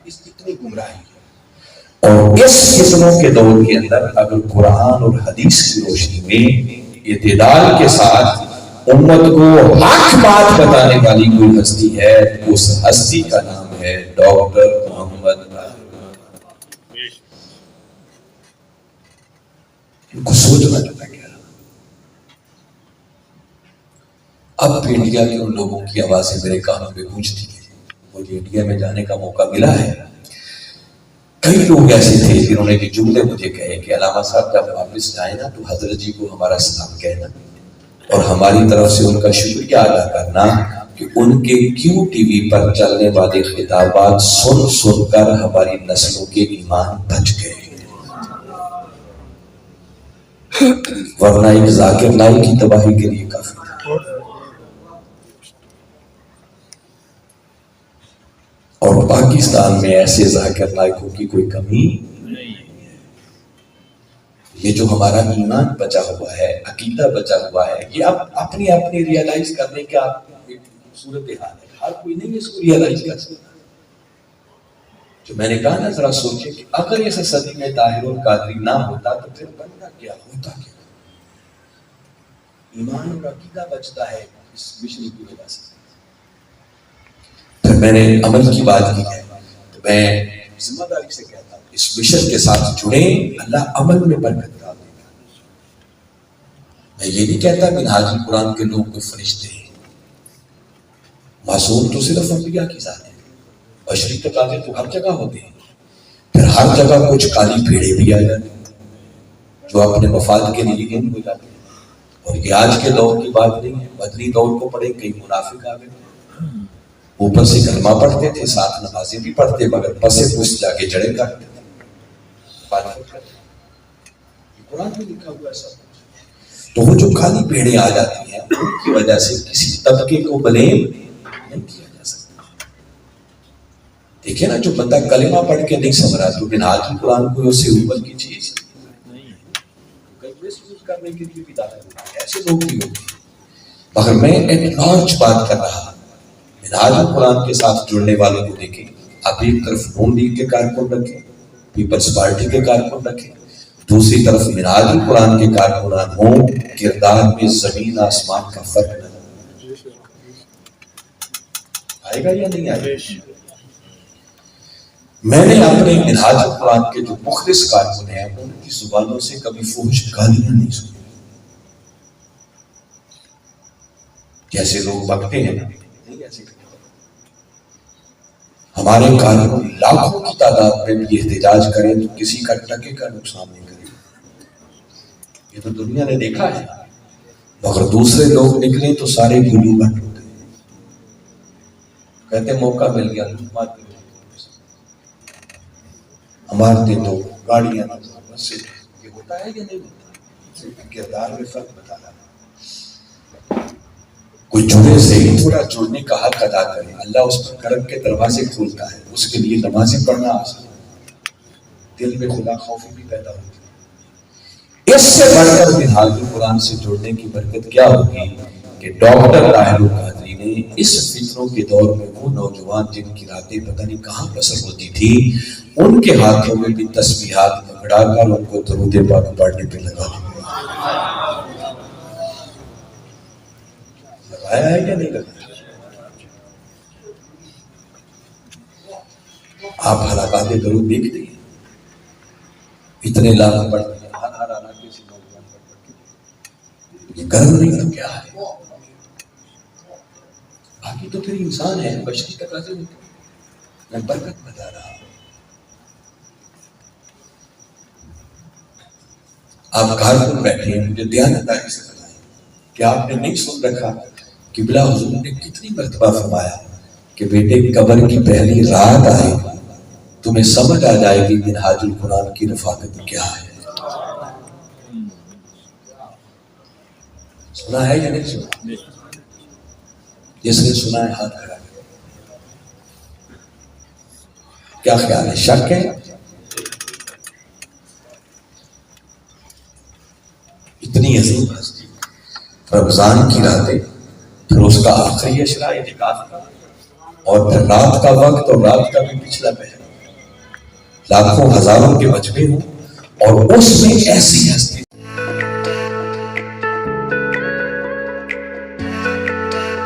اس اتنی گمراہی ہے، اور اس قسموں کے دور کے اندر اگر قرآن اور حدیث کی روشنی میں اعتدال کے ساتھ امت کو حق بات بتانے والی کوئی ہستی ہے، اس ہستی کا نام ہے ڈاکٹر محمد طاہر۔ ان کو سوچنا چاہتا کیا اب انڈیا کے ان لوگوں کی آوازیں میرے کانوں میں گونجتی ہیں۔ مجھے انڈیا میں جانے کا موقع ملا ہے، کئی لوگ ایسے تھے جنہوں نے یہ جملے مجھے کہے کہ علامہ صاحب جب واپس جائیں نا تو حضرت جی کو ہمارا سلام کہنا اور ہماری طرف سے ان کا شکریہ ادا کرنا کہ ان کے کیوں ٹی وی پر چلنے والے خطابات سن سن کر ہماری نسلوں کے ایمان بچ گئے، ورنہ ایک ذاکر نائک کی تباہی کے لیے کافی تھا۔ اور پاکستان میں ایسے ذاکر نائکوں کی کوئی کمی نہیں ہے۔ یہ جو ہمارا ایمان بچا ہوا ہے، عقیدہ بچا ہوا ہے، یہ اب اپنی ریئلائز کرنے کا صورتحال ہے۔ ہر کوئی نہیں اس کو ریئلائز کر سکتا۔ جو میں نے کہا نا، ذرا سوچے کہ اگر اس صدی میں طاہر القادری نہ ہوتا تو پھر بنتا کیا ہوتا کیا؟ ایمان اور عقیدہ بچتا ہے اس مشن کی وجہ سے۔ پھر میں نے عمل کی بات کی ہے تو میں ذمہ داری سے کہتا ہوں اس مشن کے ساتھ جڑیں، اللہ عمل میں برکت ڈال دے گا۔ میں یہ نہیں کہتا منہاج قرآن کے لوگ کوئی فرشتے ہیں، معصوم تو صرف انبیاء کی ذات ہے، بشری تقاضے تو ہر جگہ ہوتے ہیں، پھر ہر جگہ کچھ کالی بھیڑیں بھی آ جاتی ہیں جو اپنے مفاد کے لیے ہو جاتے ہیں۔ اور یہ آج کے دور کی بات نہیں ہے، بدری دور کو پڑھے، کئی منافق آ گئے، اوپر سے کلمہ پڑھتے تھے، ساتھ نمازیں بھی پڑھتے، مگر پسے پس جا کے جڑیں کرتے تھے۔ قرآن میں لکھا ہوا ہے سب۔ تو وہ جو کالی بھیڑیں آ جاتی ہیں ان کی وجہ سے کسی طبقے کو بلیم نہیں کیا جا سکتا۔ دیکھیں نا، جو بندہ کلمہ پڑھ کے نہیں سمجھ رہا تو منہاج قرآن کو اس سے اوپر کی چیز نہیں ہے، کئی مس یوز کرنے کے لیے بھی داخل ہوتے ہیں، ایسے لوگ بھی ہوتے ہیں۔ مگر میں ایک لارج بات کر رہا ہوں، منہاج قرآن کے ساتھ جڑنے والوں کو دیکھیں۔ آپ ایک طرف نون لیگ کے کارکن رکھیں، پیپلز پارٹی کے کارکن رکھیں، دوسری طرف منہاج قرآن کے کارکنان ہوں، کردار میں زمین آسمان کا فرق نہ آئے گا یا نہیں آئے گا؟ میں نے اپنے منہاج قرآن کے جو مخلص کارکن ہیں ان کی زبانوں سے کبھی فحش گالیاں نہیں سنی۔ جیسے لوگ بکتے ہیں نہیں ایسے کرتے۔ ہمارے کارکن لاکھوں کی تعداد میں بھی احتجاج کریں تو کسی کا ٹکے کا نقصان نہیں کرے، یہ تو دنیا نے دیکھا ہے۔ مگر دوسرے لوگ نکلیں تو سارے گلو بٹ ہوتے ہیں، کہتے موقع مل گیا مارتے ہمارتے تو گاڑیاں بس سے۔ یہ ہوتا ہے یا نہیں ہوتا؟ کردار میں فرق بتا رہا ہے۔ کوئی جڑے سے ہی تھوڑا جڑنے کا حق ادا کرے، اللہ اس پر کرم کے دروازے کھولتا ہے، اس کے لیے نمازیں پڑھنا آسان ہے، دل میں خدا خوفی بھی پیدا ہوتی ہے۔ اس سے بڑھ کر منہاج قرآن سے جڑنے کی برکت کیا ہوگی کہ ڈاکٹر طاہر القادری نے اس فتنوں کے دور میں وہ نوجوان جن کی راتیں پتہ نہیں کہاں بسر ہوتی تھی ان کے ہاتھوں میں بھی تسبیحات پکڑا کر ان کو درود پاک پڑھنے پہ لگا لگایا ہے یا نہیں لگایا؟ آپ حلقات درود دیکھتے ہیں اتنے لاکھ پڑھتے ہیں، ہر آنا کسی نوجوان پڑھتے، یہ کرم نہیں تو کیا ہے؟ باقی تو پھر انسان ہے، بشری تقاضے ہوتے ہیں۔ میں برکت بتا رہا ہوں، آپ گھر پر بیٹھے ہیں، مجھے دیانتداری سے بتائیں کہ آپ نے نہیں سن رکھا قبلہ حضور نے کتنی مرتبہ فرمایا کہ بیٹے قبر کی پہلی رات آئے گی، تمہیں سمجھ آ جائے گی منہاج القرآن کی رفاقت کیا ہے۔ سنا ہے یا نہیں سنا؟ جس نے سنا ہے ہاتھ کھڑا کرے۔ کیا خیال ہے؟ شک ہے؟ اتنی عظیم ہستی، رمضان کی راتیں، پھر اس کا آخری اشرا اعتکاف کا، اور پھر رات کا وقت اور رات کا بھی پچھلا پہر، لاکھوں ہزاروں کے مجمع ہوں، اور اس میں ایسی ہستی